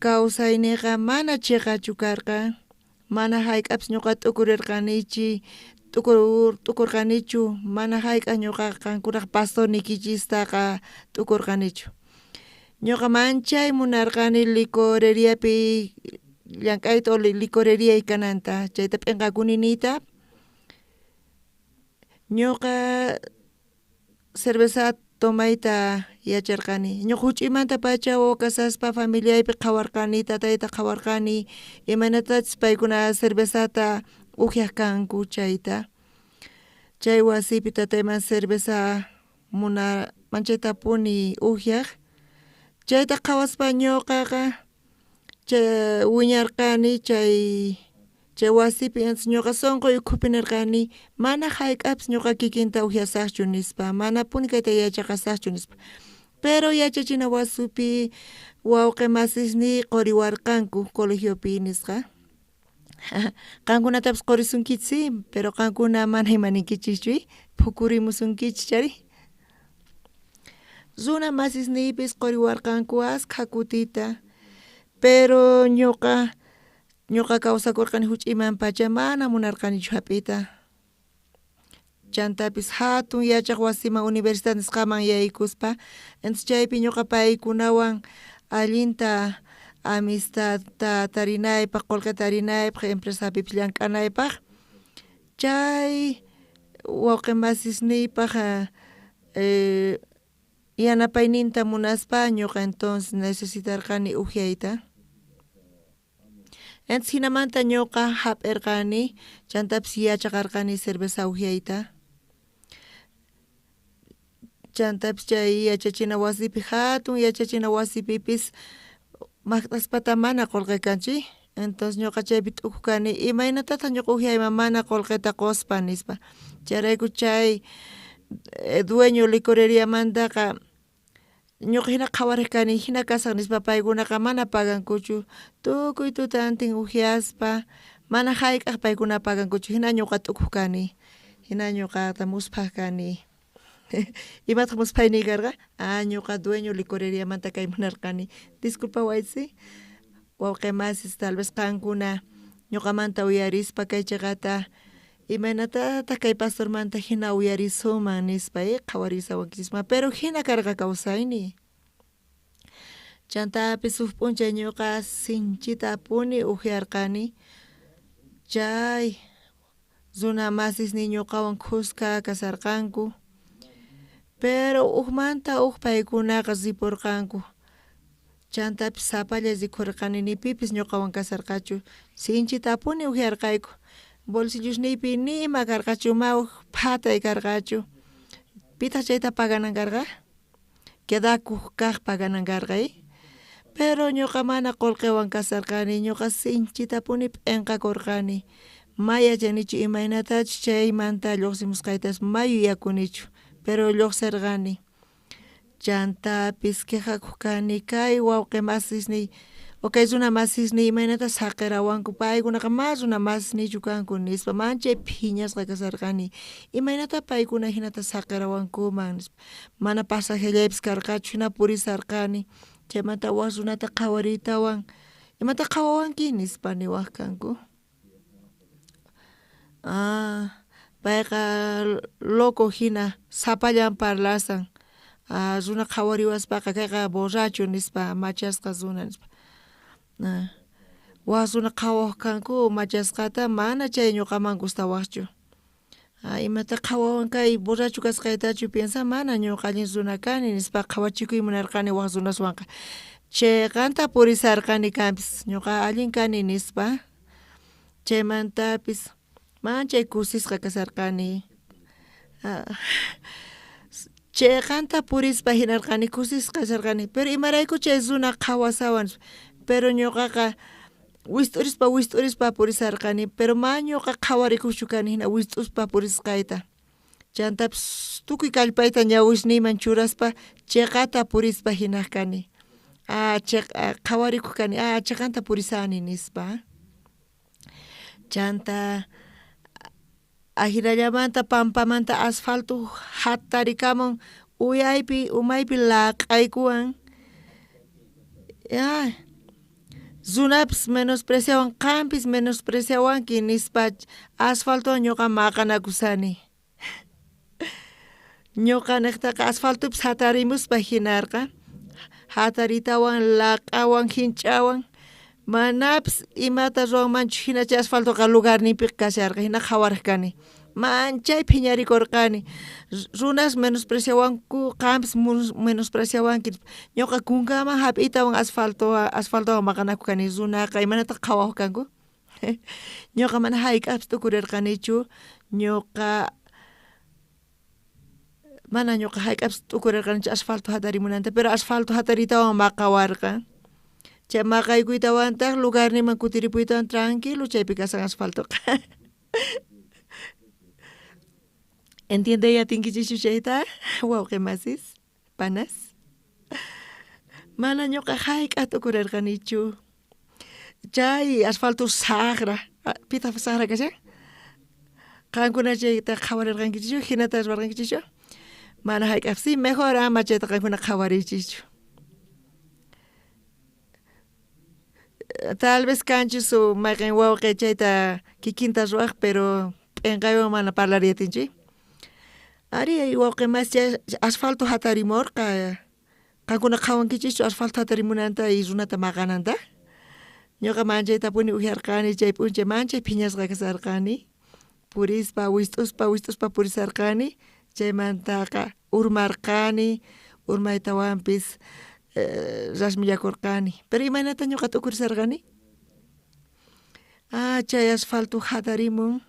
kawsayniqa mana chiqachu karqa, mana hayk'apis ñuqa t'ukurirqanichi t'ukurqanichu, mana hayk'as ñuqa qankunaq pastor niykichistaqa t'ukurqanichu. Ñuqa manchay munarqani licoreriapi llank'ayta licoreria kananta chayta p'inqakuninita. Ñuqa cerveza tomayta yacharqani. Ñuqa huch'imanta pacha kasaspa familiaypi qhawarqani, tatayta qhawarqani, imanatachus paykuna cervezata upiaq kanku chayta. Chay wasipi tatayman cerveza manchaytapuni upiaq. Chayta qhawaspa ñuqaqa wiñarqani chay wasipi ñuqa sunquy ukhupinirqani mana hayk'apis ñuqa kikinta upiasaqchu nispa, mana puni kayta yachaqasaqchu nispa. Pero yachachina wasipi wawqi masisni quriwarqanku colegiopi nisqa. Qankunatapis qurisunkichis, pero qankuna mana imaninkichikchu phukurimusunkichis chari. Runa masisniypis quriwarqanku askha kutita, pero ñuqa kawsakurqani huch'iyman pacha mana munarqanichu hap'iyta. Chantapis hatun yachaq wasiman universidad nisqaman yaykuspa, entonces chaypi ñuqa paykunawan allinta amistadta tarinaypaq, qullqita tarinaypaq, empresapipis llank'anaypaq, chay wawqi masisniypaq yanapayninta munaspa ñuqa entonces necesitarqani upiayta. Entonces hinamanta ñuqa hap'irqani, chantapis yachaqarqani cerveza upiayta. Chantapis chay yachachina wasipi hatun yachachina wasipipis maqt'aspata mana qullqi kanchik. Entonces ñuqa chaypi t'ukukani imaynatataq ñuqa upyayman mana qullqita quspa nispa. Chayrayku chay dueño licoreriamantaqa ñuqa hina qhawarirqani hina kasaq nispa paykunaqa mana pagankuchu. Tukuy tutantin upiaspa mana hayk'aq paykuna pagankuchu. Hina ñuqa t'ukuq kani, hina ñuqata muspaq kani. Imatamos pay nigarqa, ñuqa dueño licorería manta kay munarqani. Disculpa waysi, wawqimasis tal vez qankuna ñuqamanta uyarispa kay chaqata imaynatata kay pastor manta hina uyarisuman nispa qhawarisawankisma, pero hina karqa kawsayni. Chantapis suk p'unchay ñuqa sinchita apuni ujiarqani, chay runa masisni ñuqawan kuska kasarqanku, pero manta paykunaqa ripurqanku. Chantapis sapalla rikurqani ni pipis ñuqawan kasarqachu, sinchita apuni ujiarqayku, bolsillosnipi nima karqachu, patay karqachu. Pitaq chayta paganankarqa? Quedakuq kaq paganankarqay. Pero ñuqa mana qullqiwan kasarqani, ñuqa sinchita apuni p'inqakurqani. Maya chanichu imaynatachu chaymanta lluqsimusqaytas mayu yakunichu, pero lluqsirqani. Chantapis quejakuq kani kay wawqi masisniy o kay runa masisniy imaynata saqirawanku, paykunaqa mas runa masisniychu kanku nispa manchay phiñasqa kasarqani, imaynata paykuna hinata saqirawankuman nispa, mana pasajillaypis karqachu, hina purisarqani, chaymanta waq runata qhawariytawan imanta qhawawanki nispa niwaq kanku. Payqa loco hina sapallan parlasan, runa qhawariwaspaqa kayqa borracho nispa machasqa runa nispa. Waq runa qhawaq kanku machasqata mana chay ñuqaman gustawaqchu. Imata qhawawan kay borracho kasqaytachu piensa mana ñuqa allin runa kani nispa qhawachikuy munarqani waq runaswanqa. Chayqanta purisarqani kanpis ñuqa allin kani nispa, chaymantapis manchay kusisqa kasarqani. Chayqanta purispa hinarqani kusisqa kasarqani, pero imarayku chay runa qhawasawan, pero ñuqaqa wist'urispa purisarqani, pero ma ñuqa qhawarikuchu kani hina wist'uspa purisqayta. Chantapis tukuy kallpayta ñawishniyman churaspa chayqata purispa hinaq kani. Qhawarikuq kani, chayqanta purisani nispa. Chanta ajinallamanta pampamanta asfalto hatarikamun umaypi laq'aykuwan, runapas menospreciawan, qampis menospreciawanki nispa asfaltowan ñuqa maqanakusani. Ñuqa niqtaqa asfaltopis hatarimuspa hinarqa, hataritawan, laq'awan, hinch'awan, manapis imata ruwanmanchu hina chay asfaltoqa lugarninpiqa kasharqa, hina qhawarqani, manchay phiñarikurqani, runas menospreciawanku, qampis menospreciawanki, ñuqa kunkaman hap'itawan asfaltowan maqanakuq kani, runaqa imanata qhawakuq kanku. Ñuqa mana hayk'apis tukurirqanichu, mana ñuqa hayk'apis tukurirqanichu asfalto hatarimunanta, pero asfalto hataritawan maqawarqa. Chay maqaykuytawantaq lugarninman kutiripuytawan tranquilo chaypi kasan asfaltoqa. ¿Entiende ya tinkichishu chayta? Wawqi masis, panas. Mana ñuqa hayk'ata tukurirqanichu. Chay asfalto saqra, pitaq saqra kashan? Qankuna chayta qhawarirqankichishu, hinata ruwarqankichishu? Mana hayk'apis, sí, mejor ama chayta qankuna qhawarichischu. Tal vez kanchis o mayqin wawqi chayta kikinta ruwaq, pero p'inqaywan mana parlariyatinchik. Ari wawqi mas chay asfalto hatarimurqa, qankuna qhawankichischu asfalto hatarimunanta y runata maqananta. Ñuqa manchayta apuni ujiarqani, chay p'unchay manchay phiñasqa kasarqani, purispa wist'uspa purisarqani, chaymantaqa urmarqani, urmaytawanpis rashmillakurqani, pero imaynata ñuqa tukurisarqani, chay asfalto hatarimun,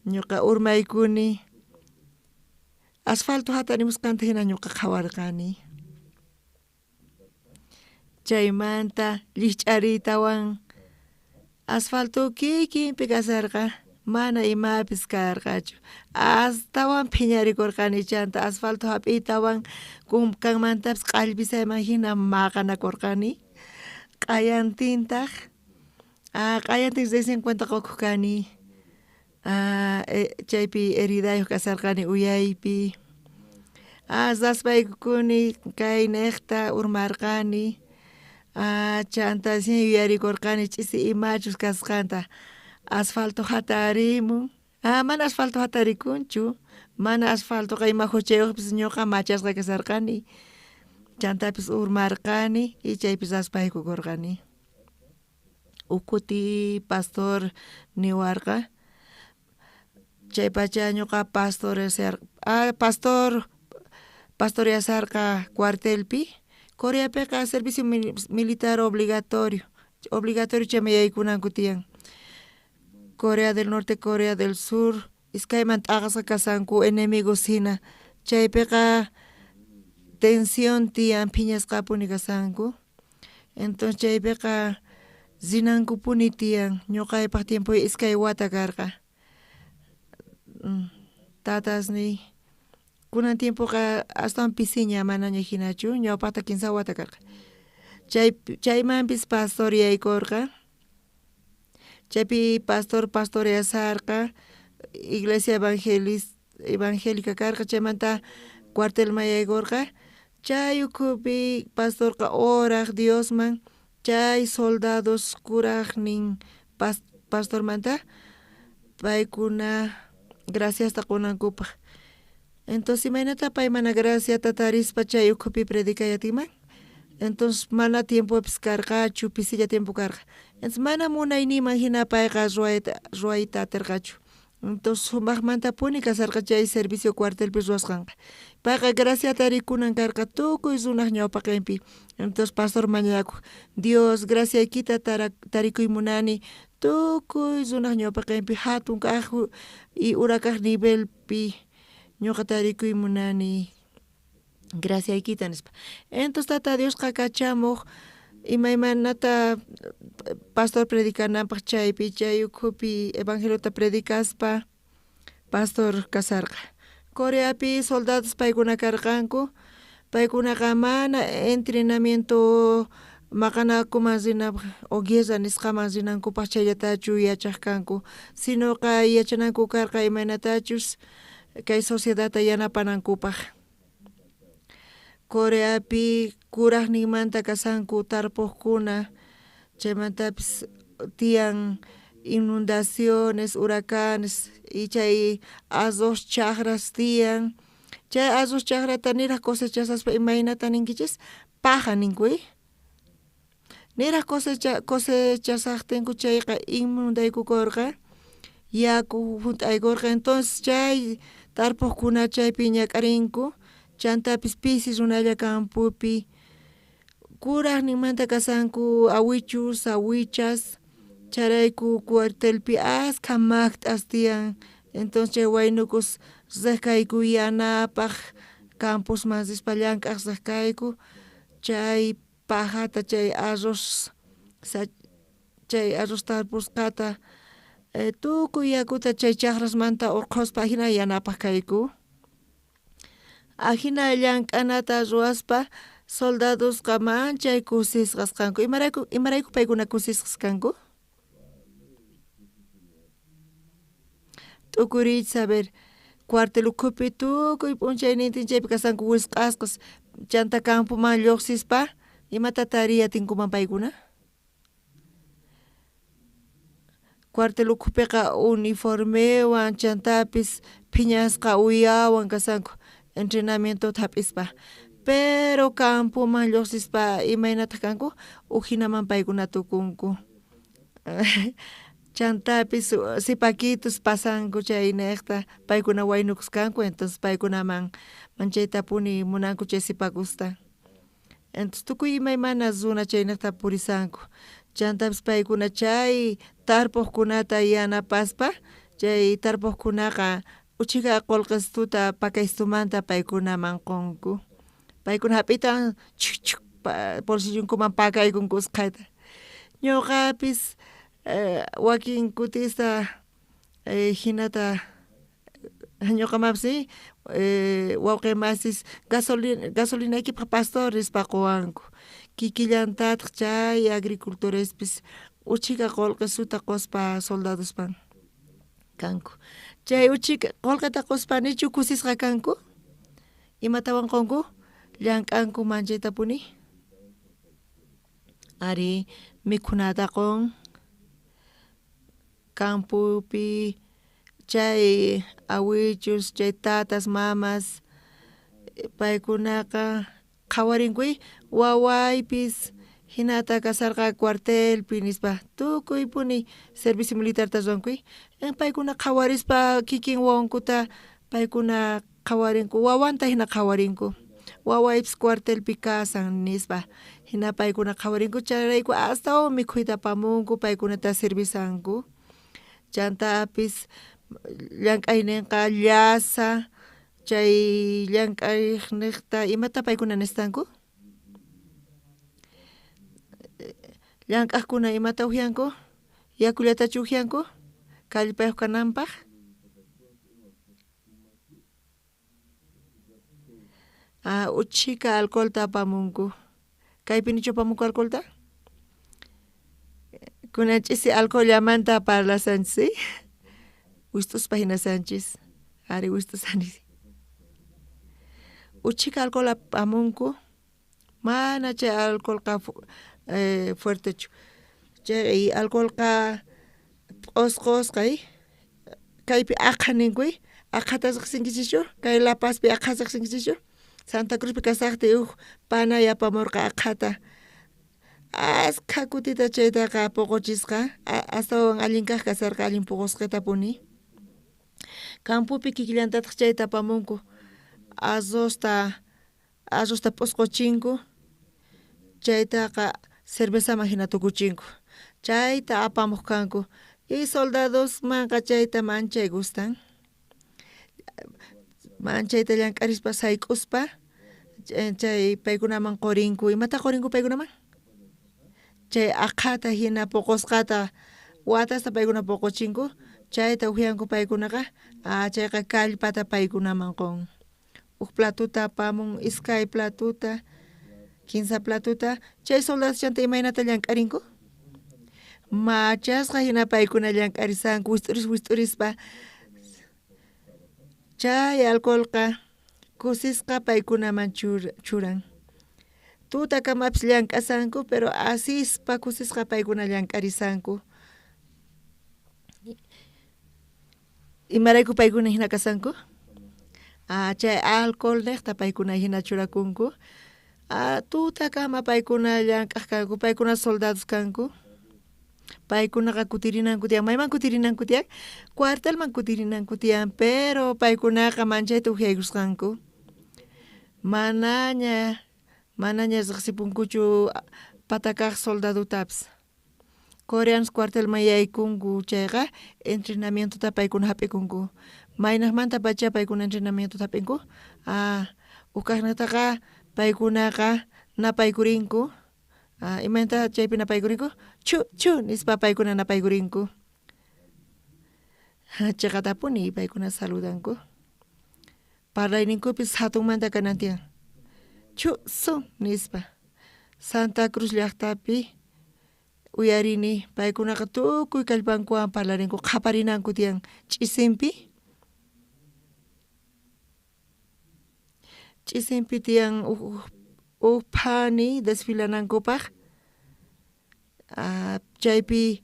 ñuqa urmaykuni, asfalto hatarimusqanta hina ñuqa qhawarqani. Chaymanta llich'ariytawan asfalto kikinpi kasarqa, mana imapis karqachu, astawan phiñarikurqani chanta asfalto hap'iytawan kunkanmantapas q'allpisayman hina maqanakurqani, q'ayantintaq, q'ayantin recién cuenta qukuq kani, chaypi heridayuq kasarqani uyaypi. Zaspaykukuni kay niqta urmarqani. Chanta yuyarikurqani ch'isi imachus kasqanta asfalto hatarimun. Mana asfalto hatarikunchu, mana asfalto ima huchayuqpis ñuqa machasqa kasarqani. Chantapis urmarqani y chaypis aspaykukurqani. Ukuti pastor niwarqa chaypacha ñuqa pastoreasarqa cuartelpi. Coreapiqa servicio militar obligatorio chaymi yaykunanku tiyan. Corea del Norte, Corea del Sur, iskayman t'aqasqa kasanku enemigos hina. Chaypiqa tensión tiyan phiñasqapuni kasanku. Entonces chaypiqa zinankupuni tiyan. Ñuqaypaq tiempo iskay wata karqa. Tatasni kunan tiempoqa astawan pisiña manaña hinachu, ñawpaqta 15 wata karqa. Chaymanpis pastor yaykurqa. Chaypi pastoreasarqa iglesia evangélica karqa, chaymanta cuartelman yaykurqa. Chay ukhupi pastorqa oraq Diosman, chay soldados kuraqnin pastormanta paykuna graciasta qunankupaq. Entonces imaynata pay mana graciata tarispa chay ukhupi predikayatinman. Entonces mana tiempopis karqachu, pisilla tiempo karqa. Entonces mana munayniman hina payqa ruayta atirqachu. Entonces sumaqmantapuni kasarqa chay servicio cuartelpi ruwasqanqa. Payqa graciata rikunan karqa tukuy runaq ñawpaqinpi. Entonces pastor mañakuq, Dios graciaykita tarikuymunani tukuy runaq ñawpaqinpi hatun kaq y ura kaq nivelpi ñuqa tarikuymunani graciaykita nispa. Entonces tata Diosqa kachamuq imaymanata pastor predikananpaq chaypi chay ukhupi evangeliota predikaspa pastor kasarqa. Coreapi soldados paykuna karqanku. Paykunaqa mana entrenamiento maqanakuman rinapaq o guerra nisqaman rinankupaq chayllatachu yachaq kanku, sinoqa yachananku karqa imaynatachus kay sociedadta yanapanankupaq. Coreapi kuraqninmanta kasanku tarpuqkuna, chaymantapis tiyan inundaciones, huracanes y chay arroz chaqras tiyan. Chay arroz chaqrata niraq cosechasaspa imaynata ninkichis paja ninkuy. Niraq cosechasaqtinku chayqa inundaykukurqa yaku hunt'aykurqa. Entonces chay tarpuqkuna chaypi ñak'arinku, chantapis pisi runalla campupi kuraqninmanta kasanku awichus, awichas, charayku cuartelpi askha maqt'as tiyan. Entonces chay waynukus riqkayku yanapaq campusman rispa llank'aq riqkayku chay pajata, chay arroz tarpusqata tukuy yakuta chay chaqrasmanta urquspa hina yanapaq kayku. Hina llank'anata ruwaspa soldadosqa manchay kusisqas kanku. Imarayku paykuna kusisqas kanku? T'ukurich saber cuartel ukhupi tukuy p'unchaynintin chaypi kasanku wisq'asqas chanta campuman lluqsispa imata tariyatinkuman paykuna. Cuartel ukhupiqa uniformewan chantapis phiñasqa uyawan kasanku entrenamiento hap'ispa, pero campuman lluqsispa imaynata kanku hinaman paykuna tukunku. Chantapis sipaquitos pasanku chay niqta paykuna waynukus kanku, entonces paykunaman manchaytapuni munanku chay sipakusta. Entonces tukuy imaymana runa chay niqta purisanku. Chantapis paykuna chay tarpuqkunata yanapaspa chay tarpuqkunaqa uchika qolqas tuta pakaystumanta paykunaman qunku. Paykuna hap'itan chuk bolsillunkuman pakaykunku usqhayta. Ñuqapis wakin kutista hinata ñuqamapis wawqimasis gasolinaykipaq pastores paquwanku. Kikillantataq chay agricultorespis uchika qolqis suta quspa soldadospan. kanku. Chay uchik qolqata qospanichu kusisqa kanku. Imatawan qonku llank'anku manchayta puni. Ari mikhunata qon campupi chay awichus, chay tatas, mamas paykunaqa qhawarinkuy wawaypis hinata kasarqa cuartelpi nispa tukuypuni servicio militarta ruwankuy paykuna qhawarispa kikin wawankuta paykuna qhawarinku wawanta hina qhawarinku wawaypis cuartelpi kasan nispa hina paykuna qhawarinku chayrayku astawan mikhuyta apamunku paykunata servisanku chantapis llank'ayninqa llasa chay llank'ayniqta imata paykuna nistanku llank'aqkuna imata upianku yakullatachu upianku kallpayuq kananpaq uchika alcoholta apamunku kaypinichu apamunku alcoholta kunanchis alcohollamanta parlasanchis wistuspa hinasanchis ari wistusani uchika alcohol apamunku mana chay alcoholqa fuertechu chay alcoholqa p'osqosqay kaypi aqha ninkuy aqhata riqsinkichischu kay La Pazpi aqha riqsinkichischu Santa Cruzpi kasaqti panay apamurqa aqhata asqa kutita chaytaqa puquchisqa astawan allin kaq kasarqa allin puqusqita puni campupi kikillantataq chayta apamunku arrosta p'usquchinku chaytaqa cervezaman hina tukuchinku chayta apamuq kanku y soldadosmanqa chayta manchay gustan manchayta llank'arispa sayk'uspa chay paykunaman qurinku imata qurinku paykunaman chay aqhata hina puqusqata watasta paykuna puquchinku chayta upianku paykunaqa chayqa kallpata paykunaman qun platuta apamun iskay platuta kinsa platuta chay soldados chanta imaynata llank'arinku machasqa hina paykuna llank'arisanku wist'urispa chay alcoholqa kusisqa paykunaman churan tutakamapis llank'asanku pero asispa kusisqa paykuna llank'arisanku imarayku paykuna hina kasanku chay alcohol niqta paykuna hina churakunku tutakama paykuna llank'aq kanku paykuna soldados kanku paykunaqa kutirinanku tiyan mayman kutirinanku tiyan cuartelman kutirinanku tiyan pero paykunaqa manchayta upiaykusqanku manaña riqsipunkuchu patakaq soldadutapas coreanos cuartelman yaykunku chayqa entrenamientota paykuna hap'ikunku maynaqmanta pacha paykuna entrenamiento hap'inku ukaqnataqa paykunaqa napaykurinku imanta chaypi napaykurinku chu nispa paykuna napaykurinku chaqatapuni paykuna saludanku parlayninkupis hatunmanta kanan tiyan chu sun nispa Santa Cruz llaqtapi uyarini paykunaqa tukuy kallpankuwan parlarinku qhaparinanku tiyan ch'isinpi tiyan upani desfilanankupaq chaypi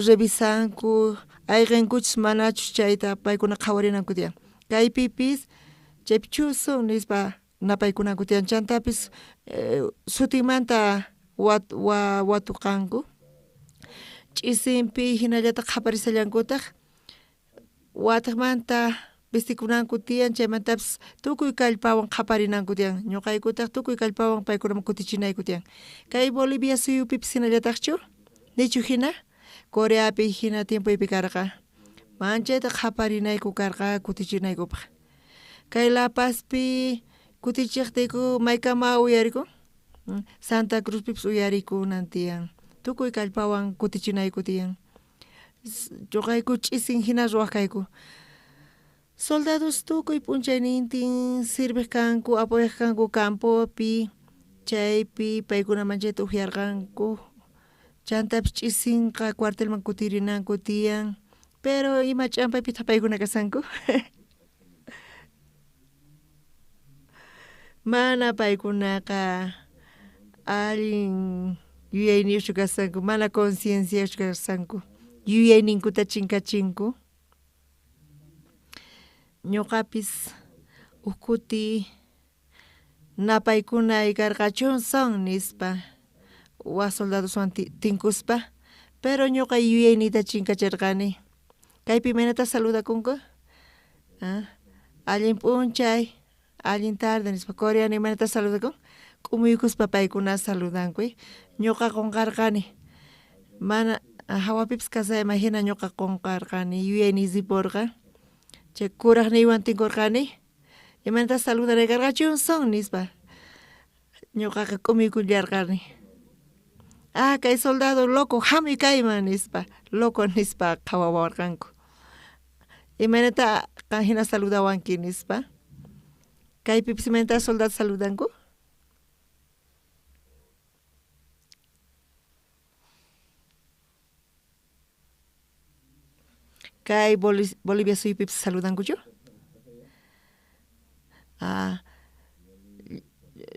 revisanku ayqinkuchus manachus chayta paykuna qhawarinanku tiyan kaypipis chaypi chusun nispa napaykunanku tiyan chantapis sutinmanta watuqanku ch'isinpi hinallataq qhaparisallankutaq wataqmanta vestikunanku tiyan chaymantapis tukuy kallpawan qhaparinanku tiyan ñuqaykutaq tukuy kallpawan paykunaman kutichinayku tiyan kay Bolivia suyupipis hinallataqchu nichu hina Coreapi hina tiempuypi karqa manchayta qhaparinayku karqa kutichinaykupak kay La Pazpi kutichiqtiyku maykama uyariku Santa Cruzpipis uyarikunan tiyan tukuy kallpawan kutichinayku tiyan ñuqayku ch'isin hina ruwaq kayku soldados tukuy p'unchaynintin sirviq kanku apoyaq kanku campopi chaypi paykuna manchayta upyarqanku Chantapish ch'isinqa cuartelman kutirinanku tiyan, pero ima ch'ampaypi paykuna kasanku. Mana paykunaqa allin yuyayniyuchu kasanku, mana concienciachu kasanku, yuyayninkuta chinkachinku. Ñuqapis ukuti napaykuna aykarqachun son nispa waq soldadoswan tinkuspa, pero ñuqa yuyaynita chinkacharqani. Kaypi imaynata saludakunku, allin p'unchay, allin tarde nispa coreano imaynata saludakun, k'umuyukuspa paykuna saludanku. Ñuqa qunqarqani, mana hawapipis kasayman hina ñuqa qunqarqani, yuyayni sipurqa, chay kuraqniywan tinkurqani, imaynata saludaraykarqachun son nispa ñuqaqa k'umuykullarqani. Kay soldado loco hamuy kayman nispa, loco nispa qhawawarqanku. Imaynata qan hina saludawanki nispa, kaypipis imaynata soldado saludanku. Kay Bolivia suyupipis saludankuchu.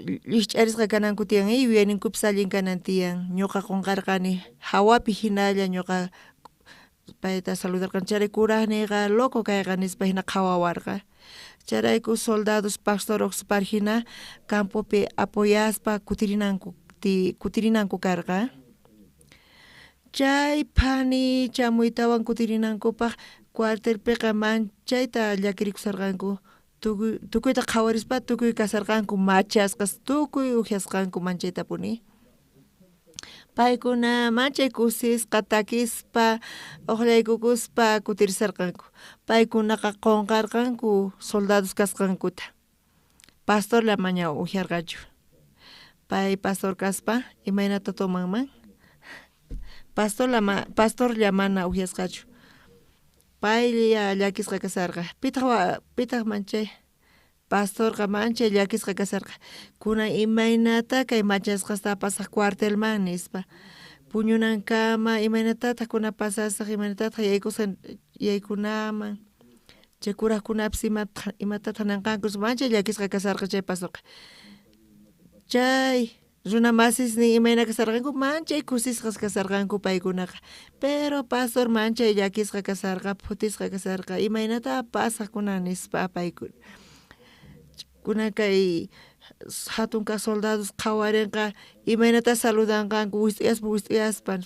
Lich'arisqa kananku tiyan yuyayninkupis allin kanan tiyan, ñuqa qunqarqani hawapi hinalla ñuqa payta saludarqani, charay kuraqniyqa loco kayqa nispa hina qhawawarqa. Charayku soldados pastor Oxpar hina campopi apoyaspa kutirinanku karqa. Chay pani chamuytawan kutirinankupaq cuartelpiqa manchayta llakirikusarqanku. Tukuyta qhawarispa tukuy kasarqanku machasqas, tukuy upiasqanku manchaytapuni. Paykuna manchay kusisqa takispa uqllaykukuspa kutirisarqanku. Paykunaqa qunqarqanku soldados kasqankuta. Pastorla maña upiarqachu. Pay pastor kaspa imaynata tomanman. Pastorlla mana upiasqachu. Paylla llakisqa kasarqa. Pitaq manchay pastorqa manchay llakisqa kasarqa. Kunan imaynata kay machasqasta pasaq cuartelman nispa. Puñunankama imaynatataq kuna pasasaq, imaynatataq yaykunaman. Chay kuraqkunapis imatataq nanqankus manchay llakisqa kasarqa chay pastorqa. Chay runa masisnin imayna kasarqanku manchay kusisqas kasarqanku paykunaqa, pero pastor manchay llakisqa kasarqa, phutisqa kasarqa, imaynata pasaqkuna nispa paykuna. Kunan kay hatun kaq soldados qhawarinqa imaynata saludanqanku wist'uyaspa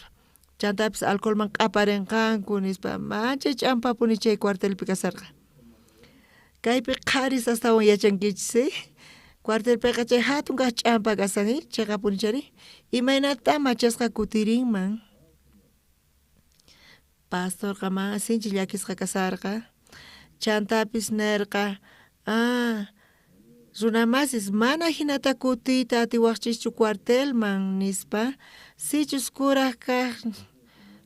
chantapis alcoholman q'aparinqanku nispa manchay ch'ampapuni chay cuartelpi kasarqa. Kaypi qaris astawan yachankichis, cuartelpiqa chay hatun kaq ch'ampa kasan, chayqa punichari imaynata machasqa kutirinman. Pastorqa masinchik llakisqa kasarqa, chantapis nirqa runa masis mana hinata kutiyta atiwaqchischu cuartelman nispa, sichus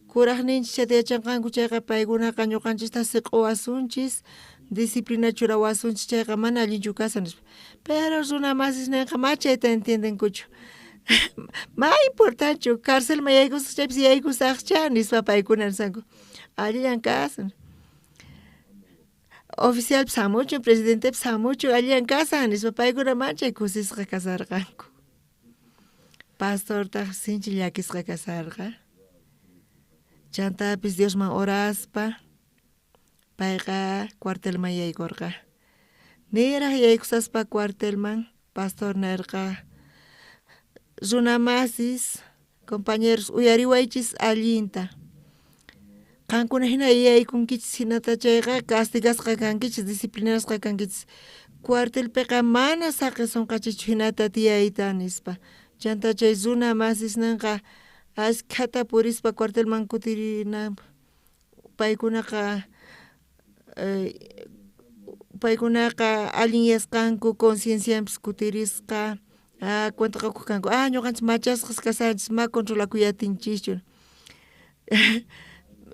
kuraqninchik chayta yachanqanku chayqa paykunaqa ñuqanchikta siq'uwasunchis, disciplina churawasunchis chayqa mana allinchu kasan nispa. Pero runa masis ninqa machayta entiendenkuchu. Ma importanchu carcelman yaykusaq chaypis yaykusaqcha nispa paykuna nisanku. Allillan kasan. Oficialpis hamuchun, presidentepis hamuchun allillan kasan nispa paykuna manchay kusisqa kasarqanku. Pastortaq sinchi llakisqa kasarqa. Chantapis Diosman oraspa payqa cuartelman yaykurqa. Niraq yaykusaspa cuartelman pastor nirqa runa masis, compañeros uyariwaychis allinta. Qankuna hina yaykunkichis hinata chayqa castigasqa kankichis, disciplinasqa kankichis. Cuartelpiqa mana saqisunqachichu hinata tiyayta nispa. Chanta chay runa masis ninqa ashkhata purispa cuartelman kutirinanpaq. Paykunaqa aliñasqanku, concienciampis kutirisqa, cuentaqa kanku, ñuqanchik machasqas kasanchis, ma controlakuyatinchischu.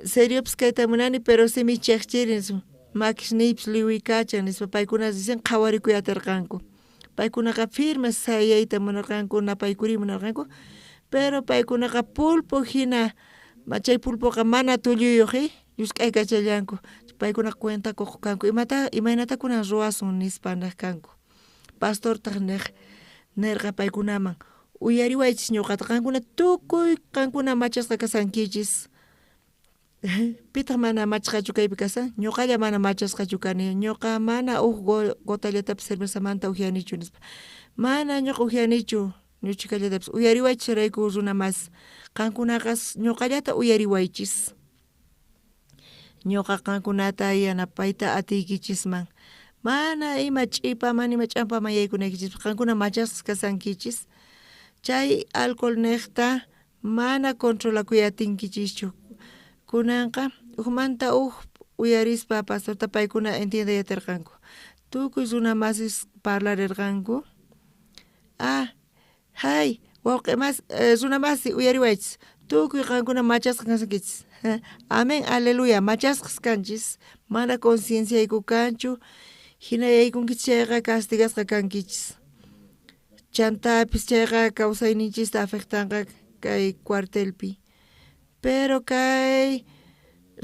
Seriopis kayta munani, pero simi chikchirin, makishniypis liwikachan nispa paykuna dicen qhawarikuyatarqanku. Paykunaqa firme sayayta munarqanku, napaykuriy munarqanku, pero paykunaqa pulpo hina chay pulpoqa mana tulluyuq yusk'ay kachallanku paykuna cuentakuq kanku imaynata kunan ruwasun nispanaq kanku pastortaq nerqa paykunaman uyariwaychis ñuqata qankuna tukuy qankuna machasqa kasankichis pitaq mana machasqachu kaypi kasan ñuqalla mana machasqachu kani ñuqa mana gotallatapis cervezamanta ujianichu nispa mana ñuqa ujianichu ñuchikallatapas uyariwaychis rayku runa mas qankunaqas ñuqallata uyariwaychis ñuqa qankunata yanapayta atiykichisman mana ima ch'ipaman ima ch'ampaman yaykunaykichis qankuna machasqa kasankichis chay alcohol niqta mana controlakuy atinkichischu kunanqa ukmanta uyarispa pastorta paykuna entiendeyatirqanku tukuy runa masis parlarirqanku hay wawqi mas runa masi uyariwaychis tukuy qankuna machasqa kasankichis amén aleluya machasqas kanchis mana conciencia yayku kanchu hina yaykunkichis chayqa castigasqa kankichis chantapis chayqa kawsayninchista afectanqa kay cuartelpi pero kay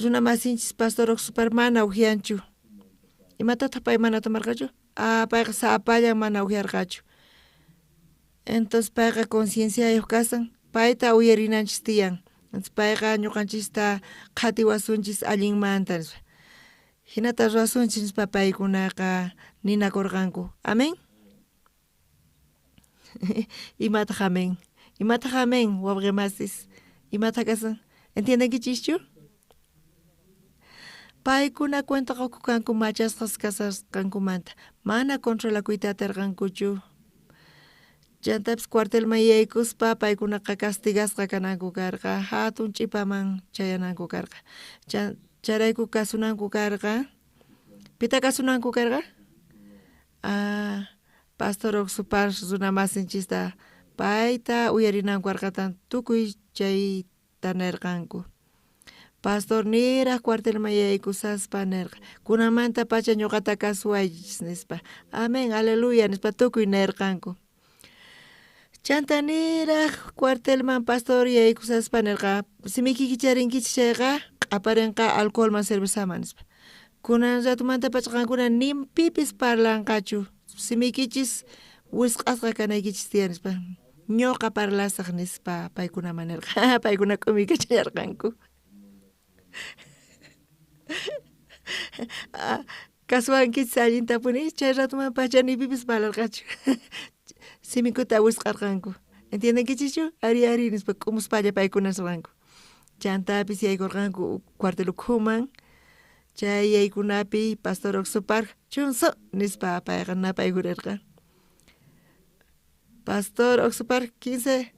runa masinchis pastor Oxupar mana ujianchu imatataq pay mana tamarqachu payqa sapallan mana ujiarqachu entonces payqa concienciayuq kasan payta uyarinanchis tiyan payqa ñuqanchista qhatiwasunchis allinmanta hinata ruwasunchis nispa paykunaqa ninakurqanku amén imataq amén wawqi masis imata kasan entiendenkichischu paykuna cuentaqa kanku machasqas kasasqankumanta mana controlakuyta atirqankuchu chantapis cuartelman yaykuspa paykunaqa castigasqa kananku karqa hatun ch'ipaman chayananku karqa charayku kasunanku karqa pita kasunanku karqa pastor Oxupar runa masinchista payta uyarinanku karqatan tukuy chayta nirqanku pastor niraq cuartelman yaykusaspa nirqa kunamanta pacha ñuqata kasuwaychis nispa amén aleluya nispa tukuy nirqanku chanta niraq cuartelman pastor yaykusaspa nirqa simiki kicharinkichis chayqa q'aparinqa alcoholman cervezaman nispa kunan ratumanta pacha qankuna nimpipis parlanqachu simikichis wisq'asqa kanaykichis tiyan nispa ñuqa parlasaq nispa paykunaman nirqa paykuna k'umikachallarqanku kasuwankichis allintapuni chay ratuman pacha nipipis parlarqachu simikuta wisq'arqanku entiendenkichischu ari nispa k'umuspalla paykuna suwanku chantapis yaykurqanku cuartel ukhuman chay yaykunapi pastor Oxupar chunso nispa payqa napaykurirqa pastor Oxupar 15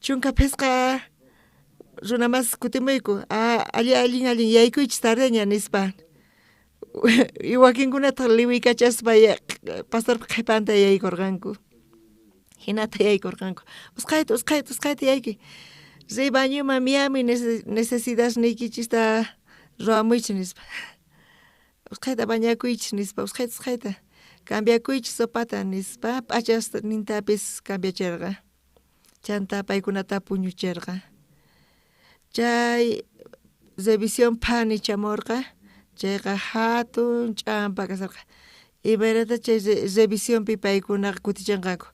chunka pisqa runa mas kutimuyku allin yaykuychis tardeña nispa wakinkunata liwikachaspa pastor qhipanta yaykurqanku hinata yaykurqanku usqayta yaykuy rebañuman miyami necesidad niykichista ruamuychis nispa usqayta bañakuychis nispa usqayta cambiakuychis sopata nispa p'achas nintapis cambiachirqa chanta paykunata puñuchirqa chay revisión pani chamurqa chayqa hatun ch'ampa kasarqa imaynata chay revisionpi paykunaqa kutichanqaku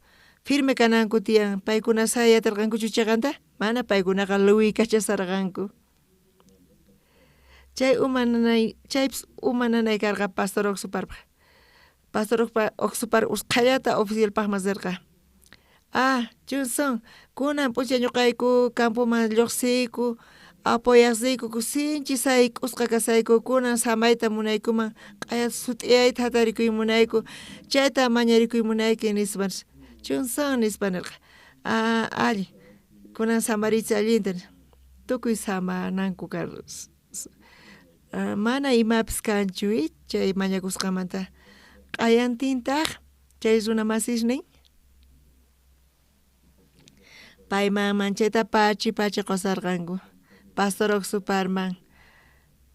firme kananku tiyan paykuna sayatirqankuchu chaqanta mana paykunaqa luwikachasarqanku chaypis uma nanay karqa pastor Oxuparpa pastor Oxupar usqhallata oficialpaqman sirqa chunson kunan pucha ñuqayku campoman lluqsiyku apoyaqsiyku sinchi sayk'usqa kasayku kunan samayta munaykuman q'ayata sut'iyayta hatarikuy munayku chayta mañarikuy munayki nispa chunson nispa nirqa alli kunan samarichis allinta tukuy samananku kar mana imapis kanchu chay mañakusqamanta q'ayantintaq chay runa masisnin payman manchayta pachi qusarqanku pastor Oxuparman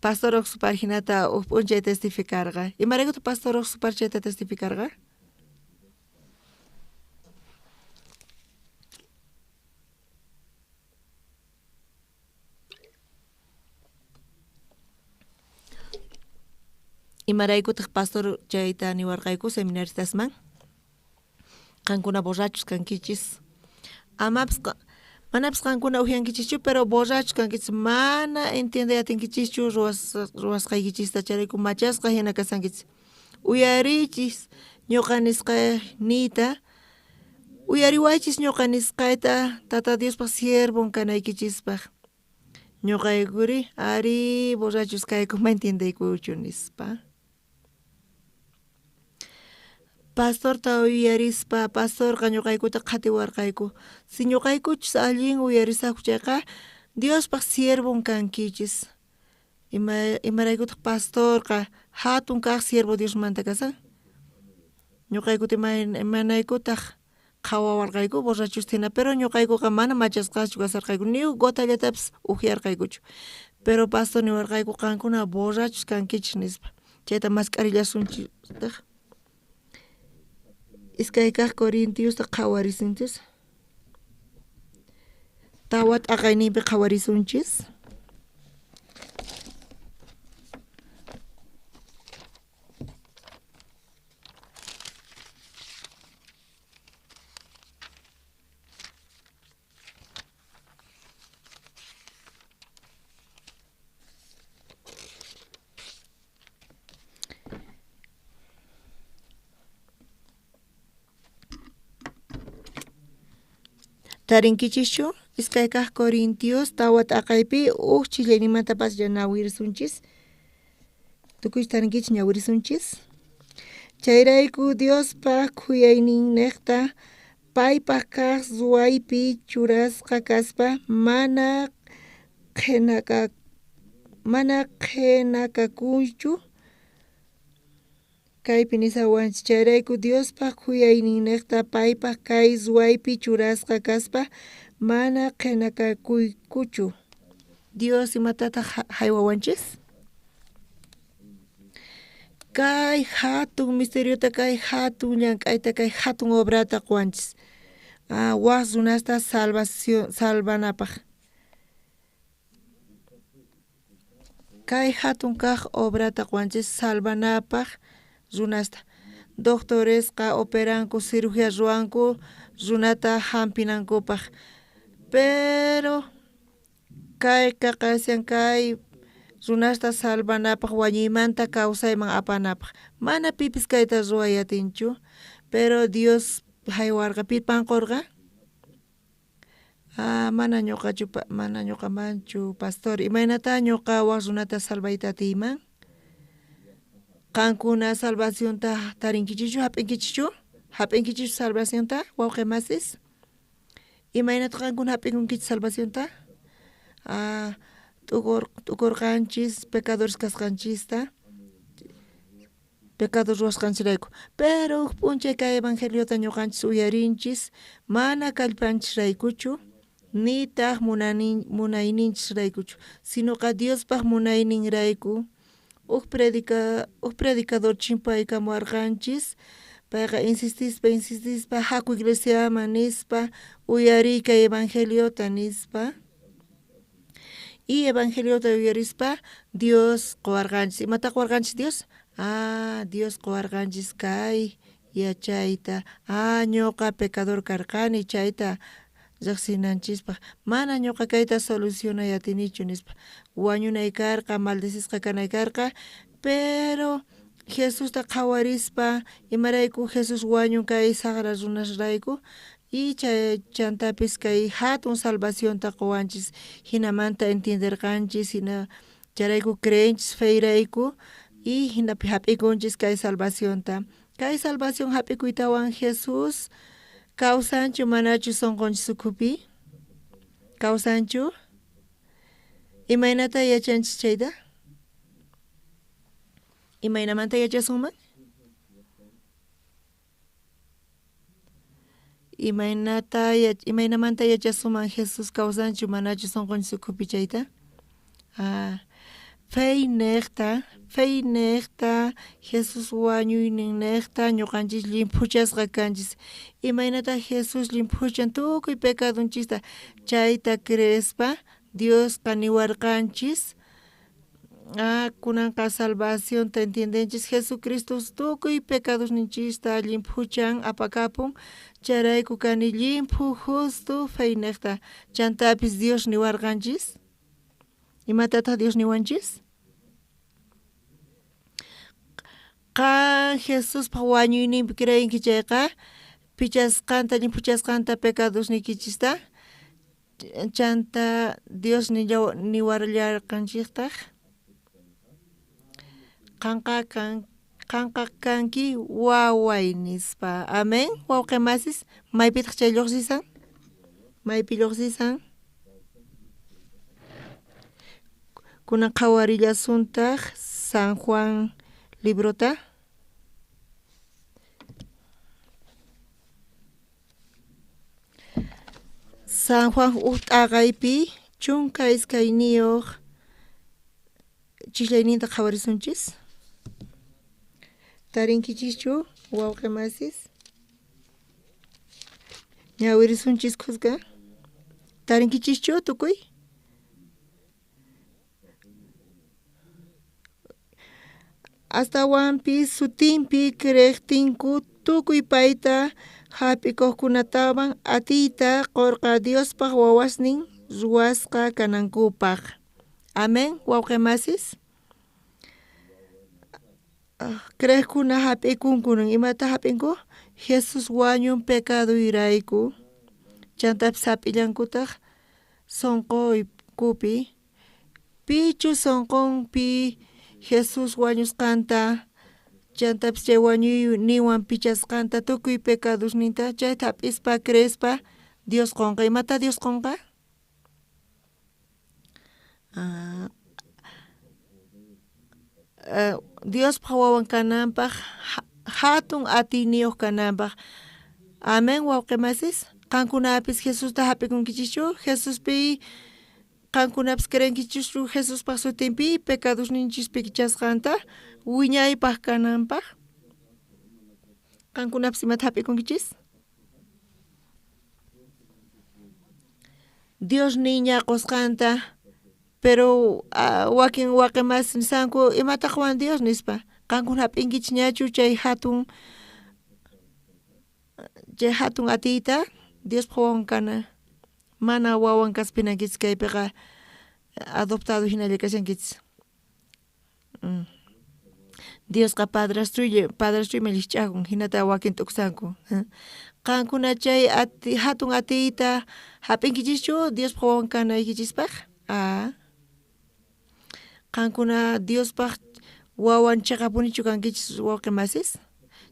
pastor Oxupar hinata p'unchay testificarqa imaraykuta pastor Oxupar chayta testificarqa Imaraykutaq pastor chayta niwarqayku seminaristasman. Qankuna borrachos kankichis. Manapas qankuna uyankichichu, pero borrachos kankichis mana entiendeyatinkichichu ruwasqaykichista charayku machasqa hina kasankichis. Uyarichis ñuqa nisqayniyta, uyariwaychis ñuqa nisqayta Tata Diospaq siervon kanaykichispaq. Ñuqaykuri ari borrachos kayku ma entiendaykuchu nispa. Pastorta uyarispa, pastorqa ñuqaykuta qhatiwarqayku. Si ñuqaykuchus allin uyarisaqku chayqa Diospaq siervon kankichis. Imaraykutaq pastorqa hatun kaq siervo Diosmanta kasan. Ñuqaykuta imanaykutaq qhawawarqayku borrachostina, pero ñuqaykuqa mana machasqachu kasarqayku, ni gotallatapis upyarqaykuchu. Pero pastor niwarqayku qankuna borrachos kankichis nispa. Chayta masq'arillasunchistaq. Iskay kaq Corintiusta qhawarisunchis. Tawa t'aqayninpi qhawarisunchis. Tarinkichischu iskay kaq Corintios tawa t'aqaypi chillayninmantapas ñawirisunchis. Tukuy tarinkichis ñawirisunchis. Chayrayku Diospaq khuyayninniqta paypaq kaq suwaypi churasqa kaspa mana qhenakakuychu. Kaypi nisawanchis chayrayku Diospaq khuyayninniqta paypaq kay suwaypi churasqa kaspa mana qhenakakuykuchu. Dios imatataq haywawanchis? Kay hatun misteriota, kay hatun llank'ayta, kay hatun obrata quwanchis. Waq runasta salvanapaq. Kay hatun kaq obrata quwanchis salvanapaq runasta. Doctoresqa operanku, cirugía ruwanku runata hampinankupaq. Pero kay kaqasyan kay runasta salvanapaq, wañuymanta kawsayman apanapaq. Mana pipis kayta ruwayatinchu, pero Dios haywarqa pipanqurqa. Mana ñuqamanchu pastor. Imaynata ñuqa waq runata salvayta atiyman. Qankuna salvacionta tarinkichichu, hap'inkichichu salvacionta, wawqi masis. Imaynata qankuna hap'inkunkichis salvacionta. T'ukurqanchis, pecadores kasqanchista, pecado ruwasqanchirayku. Pero huk p'unchay kay evangeliota ñuqanchis uyarinchis, mana kallpanchisraykuchu, nitaq munayninchisraykuchu, sinoqa Diospaq munayninrayku. Huk predicador chimpaykamuwarqanchis, payqa insistispa haku iglesiaman nispa, uyariyka evangeliota nispa. Y evangeliota uyarispa Dios quwarqanchis. Imata quwarqanchis Dios? Dios quwarqanchis kay yachayta. Ñuqa pecador karqani chayta lluqsinanchispaq. Mana ñuqa kayta solucionayatinichu nispa. Wañunay karqa, maldecishqa kanay karqa, pero Jesusta qhawarispa, imarayku Jesus wañun kay saqra runasrayku, y chantapis kay hatun salvacionta quwanchis, hinamanta entenderqanchis, hina charayku creenchis feyrayku, y hinapi hap'ikunchis kay salvacionta. Kay salvación hap'ikuytawan Jesus kawsanchu manachu sunqunchis ukhupi? Kawsanchu? Imaynata yachanchis chayta? Imaynamanta yachasunman? Imaynamanta yachasuman Jesus kawsanchu manachu sunqunchis ukhupi chayta? Fey niqta Jesus wañuynin niqta ñuqanchis limpuchasqa kanchis. Imaynata Jesus limpuchan tukuy pecadonchista chayta creespa Dios niwarqanchis kunanqa salvación ta entiendenchis Jesucristo tukuy pecados ninchista limpuchan apakapun charayku kani limpu justo feynekta chantapis Dios niwarqanchis imatataq Dios niwanchis kan Jesus pa wañuyninpi creenki chayqa pichasqanta limpuchasqanta pecados nikichista chanta Dios niwarllarqanchiktaj kanqa kanki waway nispa amén wawqimasis maypitaq chay lluqsisan maypi lluqsisan kunan qhawarillasuntaq San Juan librota San Juan t'aqaypi chunka iskayniyuq chishlayninta qhawarisunchis tarinkichischu wawqimasis ñawirisunchis kusqa tarinkichischu tukuy astawan sutinpi creqtinku tukuy payta hap'ikuqkunatawan atiyta qurqa Diospaq wawasnin ruwasqa kanankupaq amén wawqimasis creqkuna hap'ikunkunan imata hap'inku Jesus wañun pecado irayku chantapis hap'illankutaq sonquykupi pichu sonqonpi Jesus wañusqanta chantapis chay wañuyniwan pichasqanta tukuy pecadosninta chayta hap'ispa creespa Dios qonqa imata Dios qonqa Diospaq wawan kananpaq hatun atiyniyuq kananpaq amén wawqimasis qankunapis Jesusta hap'ikunkichischu Jesuspi qankunapis creenkichischu Jesuspaq sutinpi pecadosninchispi kichasqanta wiñaypaq kananpaq qankunapis imata hap'ikunkichis Dios niña qusqanta pero wakin wawqimas nisanku imataq wan Dios nispa qankuna hap'inkichis ñachu chay hatun atiyta Diospaq wawan kana mana wawan kaspinankichis kaypiqa adoptado hinalla kashankichis Diosqa padrastruymi lich'akun hinata wakin tuksanku qankuna chay hatun atiyta hap'inkichischu Diospaq wawan kanaykichispaq qankuna Diospaq wawan chiqapunichu kankichis wawqimasis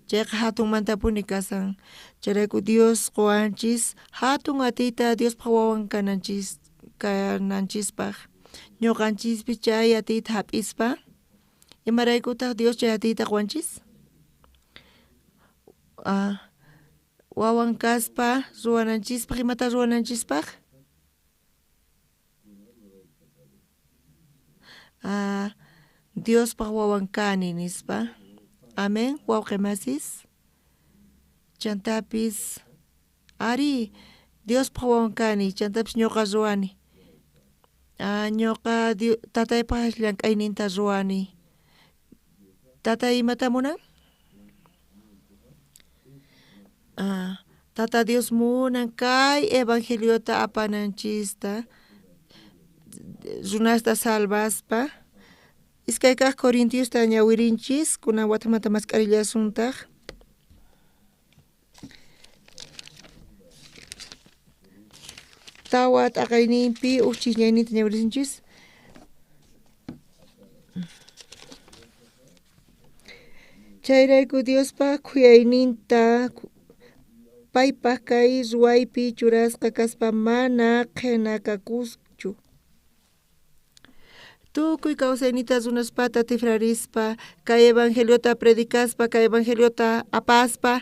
chayqa hatunmantapuni kasan chayrayku Dios quwanchis hatun atiyta Diospaq wawan kananchispaq ñuqanchispis chay atiyta hap'ispa imaraykutaq Dios chay atiyta quwanchis wawan kaspa ruwananchispaq imata ruwananchispaq Diospaq wawan kani nispa amén wawqimasis chantapis ari Diospaq wawan kani chantapis ñuqa ruwani ñuqa tataypaq llank'ayninta ruwani tatay imata munan tata Dios munan kay evangeliota apananchista runasta salvaspa iskay kaq Corintiusta ñawirinchis kunan watamanta masq'arillasuntaq tawa t'aqayninpi uchisñayninta ñawirisunchis chayrayku Diospa khuyayninta paypaq kay ruwaypi churasqa kaspa mana qhinakakuschu tukuy kawsaynita runaspata tifrarispa kay evangeliota predicaspa kay evangeliota apaspa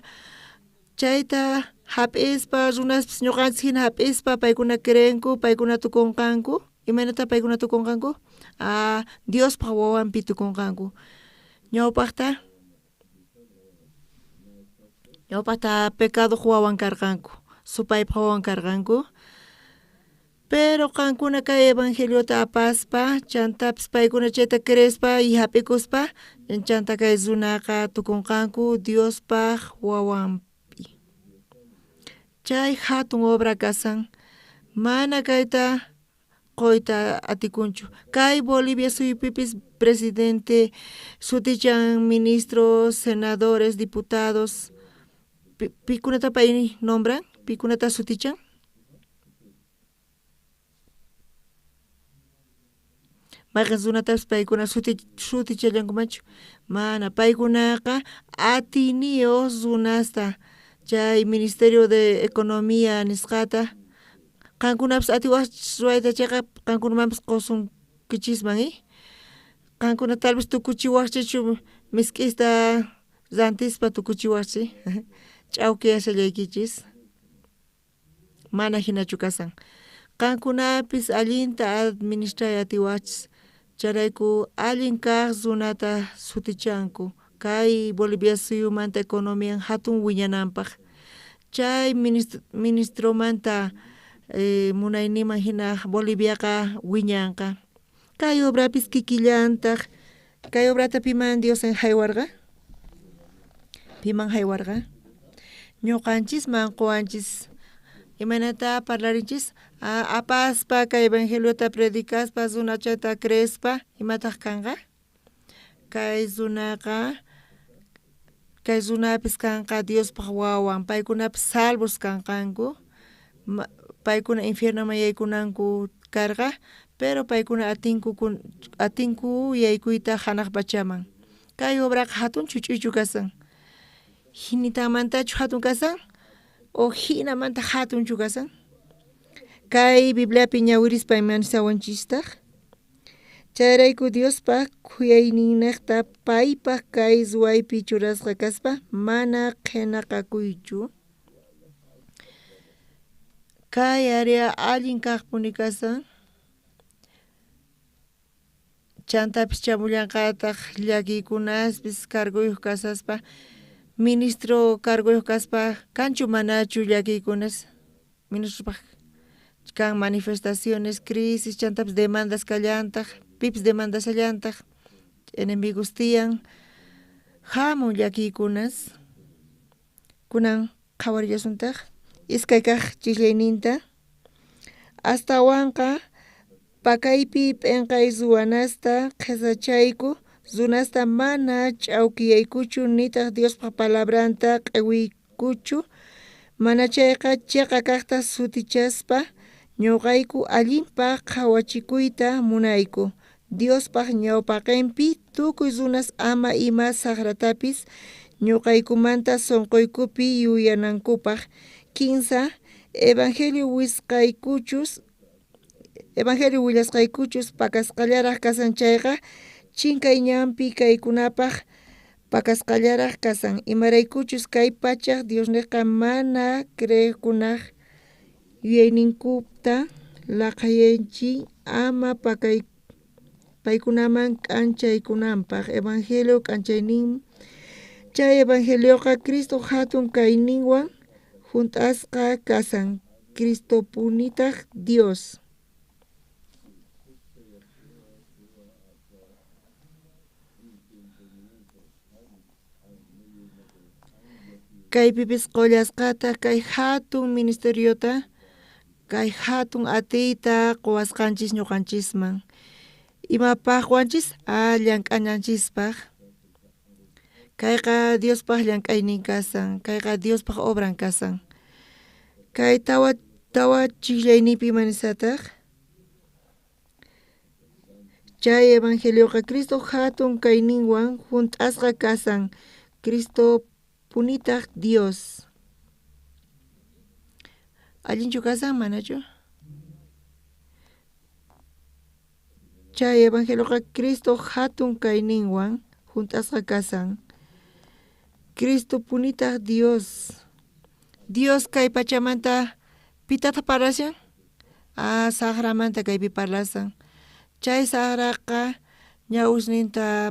chayta hap'ispa runaspis ñuqanchis hina hap'ispa paykuna creenku paykuna tukunqanku imanata paykuna tukunqanku Diospaq wawanpi tukunqanku ñawpaqta pecado wawan karqanku supaypaq wawan karqanku Pero kankuna kay evangeliota apaspa, chantapis paykuna chayta crespa y hapikuspa, chanta kay zunaka tukunkanku Diospaj wawanpi. Chay hatun obra kasan, mana kayta qoyta atikunchu. Kay Bolivia suyupipis presidente, sutichan ministros, senadores, diputados, pikunata pay nombran, pikunata sutichan. Mayqan sunatas paykuna sutichallankumanchu. Mana paykunaqa atinio sunasta chay Ministerio de Economía nisqata qankunapas atiwaq ruayta chayqa qankunamanpas qusunkichisman qankuna tal vez tukuchiwaqchichu misk'ista rantispa tukuchiwaqchi ch'awkiyashallaykichis mana hinachu kasan qankunapis allinta administray atiwachis charayku allin kaq runata sutichanku kay Bolivia suyumanta economía hatun wiñananpaq chay ministromanta munayniman hina Boliviaqa wiñanqa kay obrapis kikillantaq kay obrata piman Dios en haywarqa piman haywarqa ñuqanchisman quwanchis imanata parlarinchis apaspa kay evangeliota predicaspa zunachata crespa imataq kanqa kay zunaqa kay zunapis kanqa Diospaq wawan paykunapis salvos kanqanku paykuna infiernoman yaykunanku karqa pero paykuna atinku yaykuyta hanaq pachaman kay obraqa hatun chuch'uychu kasan hinitanmantachu hatun kasan o hinamanta hatunchu kasan kay Bibliapi ñawirispa imani sawanchistaq chayrayku Diospaq khuyayninnaqta paypaq kay suwaypi churasqa kaspa mana qhinaqakuychu kay área allin kaqpuni kasan chantapis chamullanqataq llakiykunaspis carguyuq kasaspa ministro carguyuq kaspa kanchu manachu llakiykunas ministropaq kan manifestaciones crisis chantapis demandas kallantaq pips demandas allantaq enemigos tiyan hamun llakiykunas kunan qhawarillasuntaq iskay kaq chillayninta astawanqa pakaypi p'inqay suwanasta qhesachayku zunasta mana ch'awkiyaykuchu nitaq Diospaq palabranta q'iwiykuchu mana chayqa chiqa kaqta sutichaspa ñuqayku allinpaq qhawachikuyta munayku Diospaq ñawpaqinpi tukuy runas ama ima saqratapis ñuqaykumanta sunquykupi yuyanankupaq kinsa evangelio willasqaykuchus pakasqallaraq kasan chayqa chinkay ñanpi kaykunapaq pakasqallaraq kasan imaraykuchus kay pachaq Diosniqa mana creeqkunaq yuyayninkuta laqayanchik ama paykunaman k'anchaykunanpaq evangelio k'anchaynin chay evangelioqa Cristo hatun kayninwan hunt'asqa kasan Cristopunitaq Dios kaypipis qollasqata kay hatun ministeriota kay hatun atiyta quwasqanchis ñuqanchisman imapaqwanchis llank'ananchispaq kayqa Diospaq llank'aynin kasan kayqa Diospaq obran kasan kay tawa chillaynipi manisataq chay evangelioqa Cristo hatun kayninwan hunt'asqa kasan Cristo punitaq Dios allinchu kasan manachu chay evangelioqa Cristo hatun kayninwan hunt'asqa kasan Cristo punitaq Dios Dios kay pachamanta pitata parlashan saqramanta kaypi parlasan chay saqraqa ñawusninta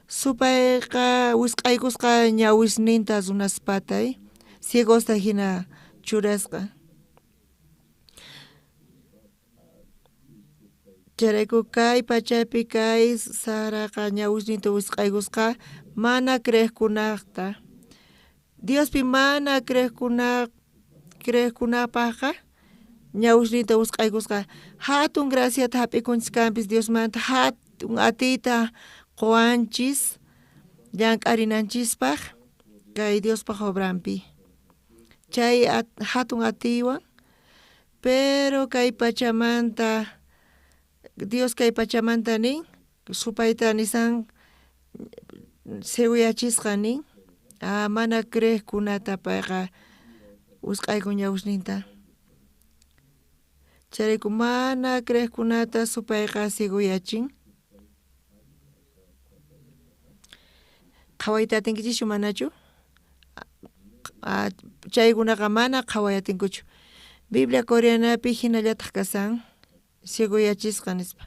supayqa wisq'aykusqa ñawisninta runaspatay ciegosta hina churasqa Charayku kay pachapi kay saraqa ñawishninta wisq'aykusqa mana creqkunaqta. Diospi mana creqkunapaqqa ñawishninta wisq'aykusqa hatun graciata hap'ikunchis Diosmanta hatun atiyta quwanchis llank'arinanchispaq kay Diospaq obranpi. Chay hatun atiywan pero kay pachamanta Dios kay pachamanta nin supayta nisan sewiyachisqa nin mana creqkunata payqa wisq'aykun ñawishninta. Charayku mana creqkunata supayqa siguyachin. Qhawayta atinkichishchu manachu? Chaykunaqa mana qhawayatinkuchu. Biblia coreanapi hinallataq kasan siguyachisqa nispa.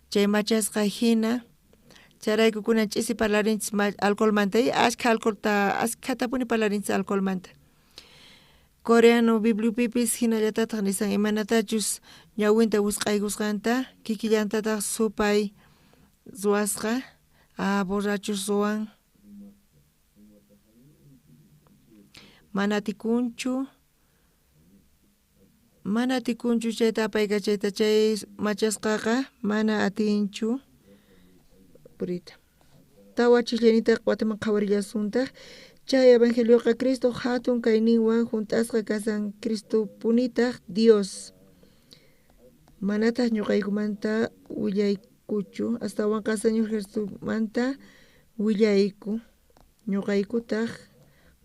Chay machasqa hina charayku kunan ch'isi parlarinchis alcoholmanta ashka alcoholta ashkatapuni parlarinchis alcoholmanta. Coreano bibliopipis hinallatataq nisan imanatachus ñawinta wisq'aykusqanta kikillantataq supay ruwasqa borrachos ruwan mana atikunchu chayta apayqa chayta chay machasqaqa mana atinchu purita. Tawa chisllanita wataman qhawarillasunta chay evangelioqa Cristo hatun kayninwan juntasqa kasan Cristo punitaq Dios. Manataq ñuqaykumanta willaykuchu astawanqa Señor Jesu'manta willayku ñuqaykutaq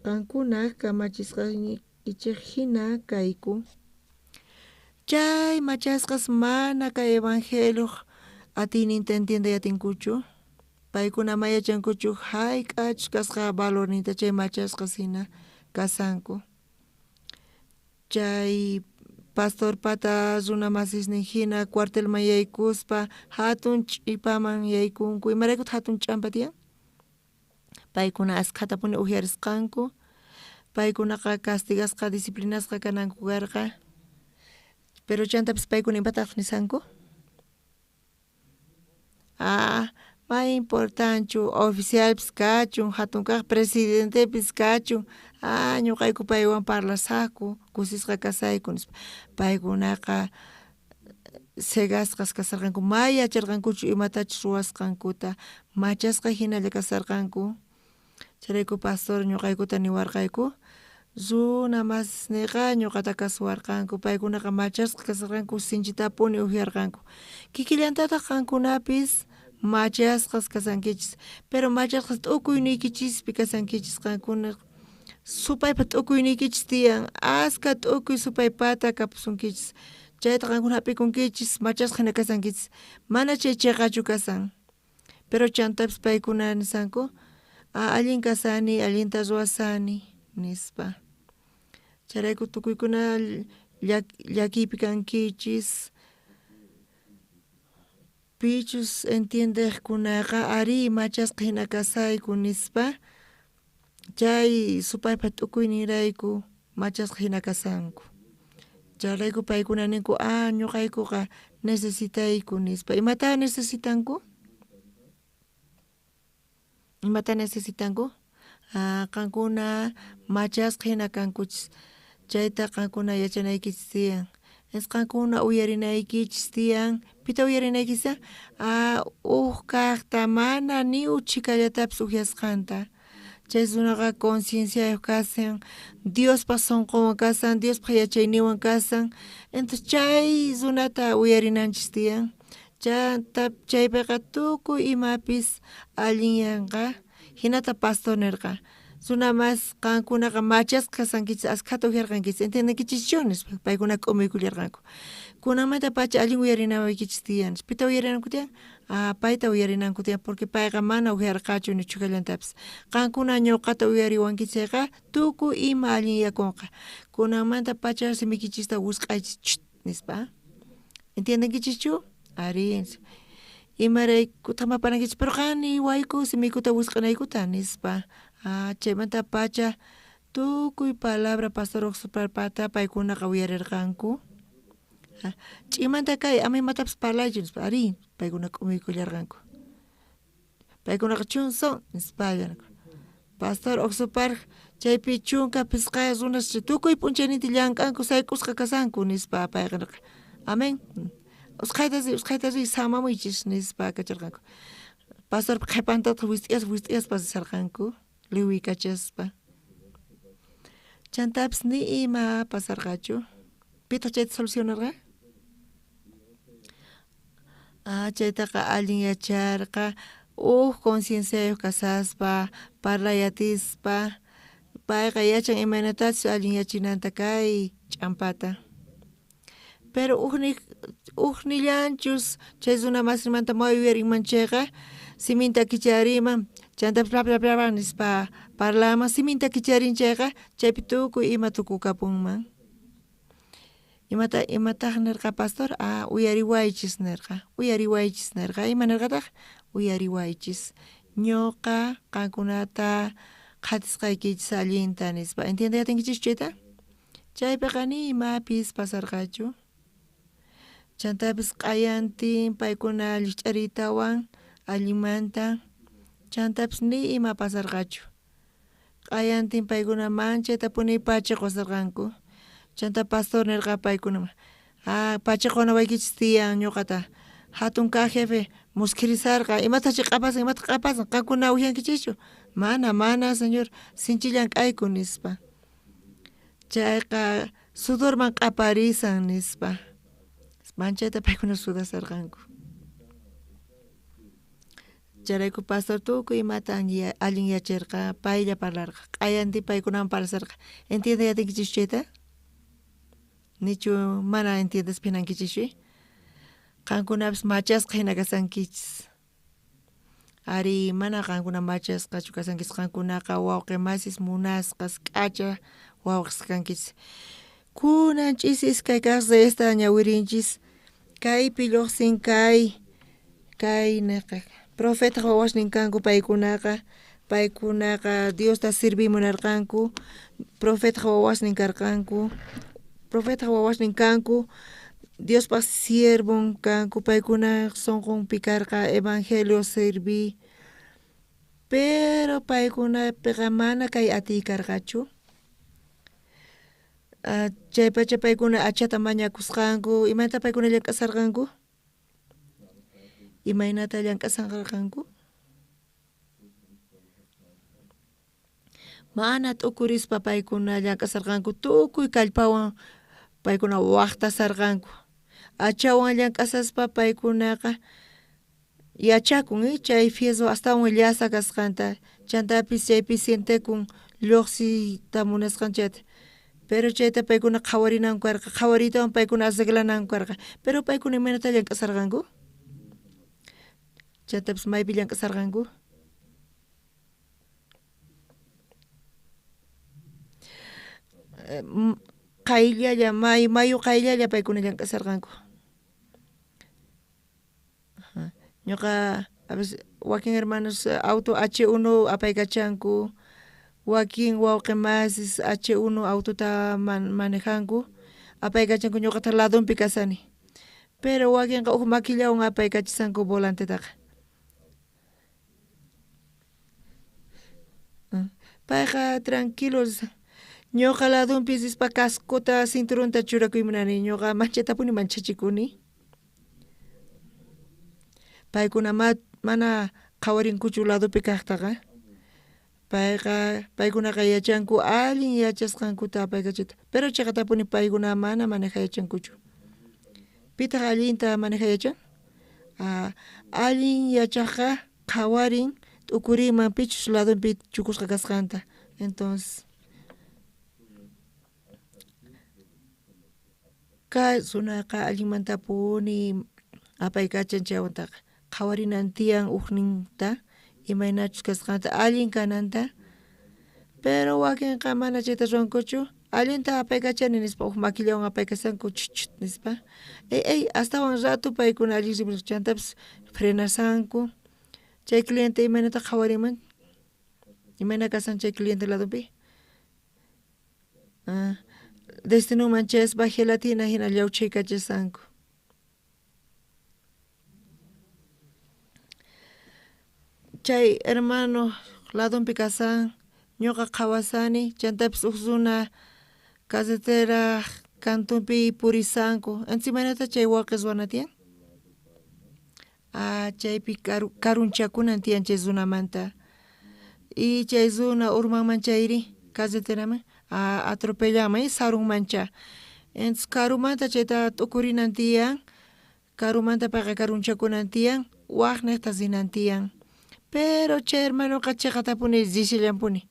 qankuna kamachisqankichik hina kayku. Chay machasqas mana kay evangelio atiyninta entiendayatinkuchu paykuna mayachankuchu hayk'achus kasqa valorninta chay machasqas hina kasanku. Chay pastor pata runa masisnin hina cuartelman yaykuspa hatun ch'ipaman yaykunku imaraykutaq hatun ch'ampa tiyan paykuna asqhatapuni uyarisqanku paykunaqa castigasqa disciplinasqa kananku karqa pero chantapis paykuna impataq nisanku ma importanchu oficialpis kachun hatun kaq presidentepis kachun ñuqayku paywan parlasaqku kusisqa kasayku nispa paykunaqa segasqas kasarqanku mayacharqankuchu imatachus ruwasqankuta machasqa hinalla kasarqanku. Charayku pastor ñuqaykuta niwarqayku runa masisniqa ñuqata kasuwarqanku paykunaqa machasqa kasarqanku sinchitapuni uyarqanku kikillantataq qankunapis machasqas kasankichis pero machasqas t'ukuyniykichishpi kasankichis qankuna supaypa t'ukuyniykichis tiyan aska t'ukuy supaypata kapusunkichis chayta qankuna hap'ikunkichis machasqa hina kasankichis mana chay chiqachu kasan pero chantapis paykuna nisanku allin kasani allinta ruwasani nispa. Charayku tukuykuna llakiypi kankichis pichus entiendeqkunaqa ari machasqa hina kasayku nispa chay supaypa t'ukuynirayku machasqa hina kasanku. Charayku paykuna ninku ñuqaykuqa necesitayku nispa. Imata necesitanku? Imata necesitanku? Qankuna machasqa hina kankuchis chayta qankuna yachanaykichis tiyan qankuna uyarinaykichis tiyan pita uyarinaykichis kaqta mana ni uchikallatapis upiasqanta chay runaqa concienciayuq kasan Diospa sunqunwan kasan Diospa yachayninwan kasan entonces chay runata uyarinanchis tiyan chaypiqa tukuy imapis allinyanqa hinata pastor nirqa runa mas qankunaqa machasqa kasankichis askhata uyarqankichis entiendenkichischu nispa paykuna k'umuykullarqanku kunanmanta pacha allin uyarinawaykichis tiyan pita uyarinanku tiyan payta uyarinanku tiyan porque payqa mana uyarqachu ni chuqallantapis qankuna ñuqata uyariwankichayqa tukuy ima allin yakunqa kunanmanta pacha simikichista wisq'aychis nispa entiendenkichischu ari imaraykutaq maparankichis pero qani wayku simikuta wisq'anaykuta nispa chaymanta pacha tukuy palabra pastor Oxupalpata paykunaqa uyarirqanku ch'imanta kay amay matapas parlaychu nispa ari paykuna k'umuykullarqanku paykunaqa chunson nispallanak pastor oxupar chaypi chunka pisqay runas tukuy p'unchayninta llank'anku sayk'usqa kasanku nispa paykunaqa amén usqayta riy samamuychis nispa kacharqanku pastor qhipantata wist'iyas pasarqanku liwi kachaspa chantapas ni ima pasarqachu pitaq chayta solucionarqa chaytaqa allin yacharqa concienciayuq kasaspa parlayatispa payqa yachan imanatachu allin yachinanta kay ch'ampata pero uqnillanchus chay runa masinmanta may yuyarinmanchayqa siminta kichariman chantapas bla nispa parlaman siminta kicharinchayqa chaypi tukuy ima tukukapunman imataq nirqa pastor uyariwaychis nirqa ima nirqataq uyariwaychis ñuqa qankunata qatisqaykichis allinta nispa entiendeyatinkichis chayta chaypiqa ni imapis pasarqachu chantapis q'ayantin paykuna llich'aritawan allimanta chantapas ni ima pasarqachu q'ayantin paykuna manchayta punay pachiq wasarqanku chanta pastor nirqa paykunaman pachiqwanawaykichis tiyan ñuqata hatun kaq jefe musquirisarqa imatachi q'apasan qankuna willankichischu mana señor sinchillan k'ayku nispa chayqa sudorman q'aparisan nispa manchayta paykuna sudasarqanku charayku pastor tukuy imata allin yacharqa paylla parlarqa q'ayantin paykunaman parlasarqa entiendeyatinkichis chayta nichu mana entiendespianankichiswi qankunapas machasqa hina kasankichis ari mana qankuna machasqachu kasankichis qankunaqa wawqi masis munasqas k'acha wawqis kankichis kunan ch'isi iskay kaqsa esta ñawirinchis kaypi lluqsin kay profeta wawash ninkanku paykunaqa Diosta sirvimunarqanku profeta wawash ninkarqanku Diospa siervon kanku paykuna sonqonpi karqa evangelio sirvi pero paykunapiqa mana kay atiykarqachu chaypacha paykuna achata mañakusqanku imayta paykuna llank'asarqanku imaynata llank'asarqanku mana t'ukurispa paykuna llank'asarqanku tukuy kallpawan paykuna waqtasarqanku achawan llank'asaspa paykunaqa yachakun chay fieswa astawan llasa kasqanta chantapis chaypi sientekun lluqsiyta munasqanchata pero chayta paykuna qhawarinanku karqa qhawaritawan paykuna arreglananku karqa pero paykuna imanata llank'asarqanku chaytapas maypi llank'asarqanku qayllalla mayu qayllalla paykuna llank'asarqanku ñuqa wakin hermanos auto H1 apaykachanku wakin wawqi masis H1 autota manejanku apaykachanku ñuqata ladunpi kasani pero wakinqa huk maquillawan apaykachisanku volantetaqa payqa tranquilos ñuqa ladunpi rispa cascota cinturonta churakuymunani ñuqa manchaytapuni manchachikuni paykuna mana qhawarinkuchu ladopi kaqtaqa paykunaqa yachanku allin yachasqankuta apaykachita pero chayqatapuni paykuna mana manejayachankuchu pitaq allinta manejayachan allin yachaqqa qhawarin t'ukuriman pichus ladunpi chukusqa kasqanta entonces kay runaqa allinmantapuni apaykachan chaywantaqa qhawarinan tiyan uqninta imaynachus kasqanta allin kananta pero wakinqa mana chayta ruankuchu allinta apaykachani nispa huk maquillawan apaykasanku chuchut nispa astawan rato paykuna allin rimasqa chantapas frenasanku chay cliente imaynata qhawariman imana kasan chay cliente ladopi destino manches ba gelatina hina llawchaykachisanku. Chay hermano ladonpi kasan ñuqa qhawasani chantapis uqsuna carretera cantumpi purisanku encimanata chay waqis wanatian chaypi karunchakunan tiyan chay zunamanta y chay zuna urmanman chayri carreteraman atropellaman sarunmancha entonces karumanta chayta t'ukurinan tiyan karumanta paqa karunchakunan tiyan waqniqta zinan tiyan pero chay hermanoqa chiqatapuni llishillampuni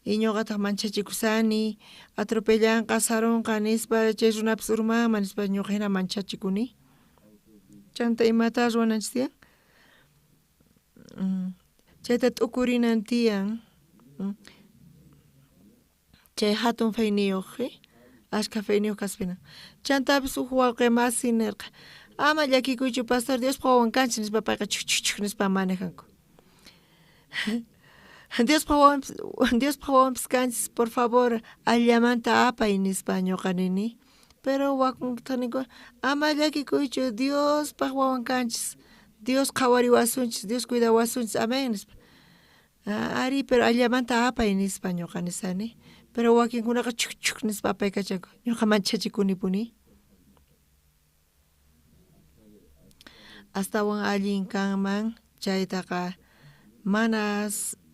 y ñuqataq manchachikusani atropellanqa sarunqa nispa chay runapis urmanman nispa ñuqa hina manchachikuni chanta imata ruwananchis tiyan chayta t'ukurinan tiyan chay hatun fayniyuqqa ashka fayniyuq kaspina chantapis uq wawqi masi nirqa ama llakikuychu pastor Diospa wawan kanchis nispa payqa chuchuchuk nispa manejanku Diospa wawanpis kanchis por favor allamanta apay nispa ñuqa nini pero wakunta ninku ama llakikuychu Diospaq wawan kanchis Dios qhawariwasunchis Dios cuidawasunchis amén nispa ari pero allamanta apay nispa ñuqa nisani pero wakinkunaqa chuk nispa apay kachanku ñuqa manchachikunipuni astawan allin kanman chaytaqa mana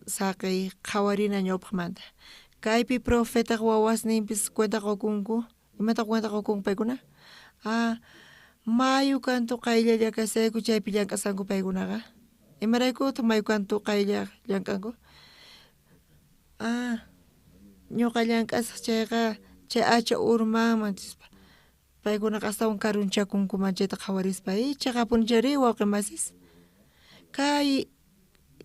saqay qhawarina ñawpaqmanta kaypi profeta wawasninpis cuenta qukunku imata cuenta qukunku paykuna mayu kantu qayllalla kasayku chaypi llank'asanku paykunaqa imaraykuta mayu kantu qaylla llank'anku ñuqa llank'asaq chayqa chay acha urmanman chispa paykunaqa astawan karunchakunkuman chayta qhawarispa chayqa punchari wawqi masis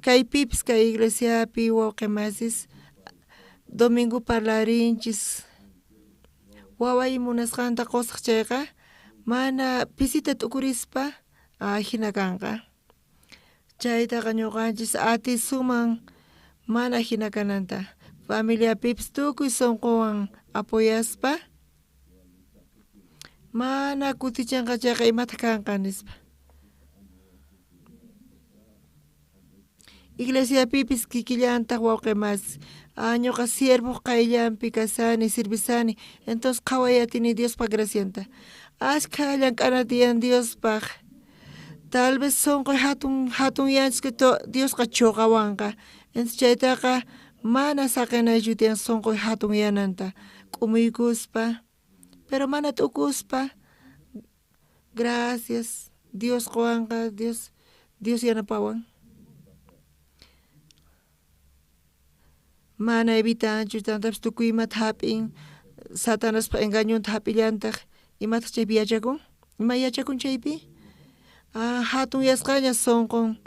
kaypipis kay iglesiapi wawqi masis domingo parlarinchis waway munasqanta qusaq chayqa mana pisita t'ukurispa hina kanqa chaytaqa ñuqanchis atisuman mana hina kananta familiapipis tukuy sunquwan apoyaspa mana kutichanqa chayqa imata kanqa nispa iglesiapipis kikillantaq wawqi mas ñuqa siervo qayllanpi kasani sirvisani entonces qhawayatini Diospa gracianta ashka llank'ana tiyan Diospaq tal vez sunqu hatun yanchis que Diosqa chuqawanqa entonces chaytaqa mana saqinaychu tiyan sunqu hatun yananta k'umuykuspa pero mana t'ukuspa gracias Dios qawanqa Dios yanapawan mana evitanchu tantapas tukuy imata hap'in Satanaspa engañunta hap'illantaq imataq chaypi yachakun ima yachakun chaypi hatun yasqaña sunqun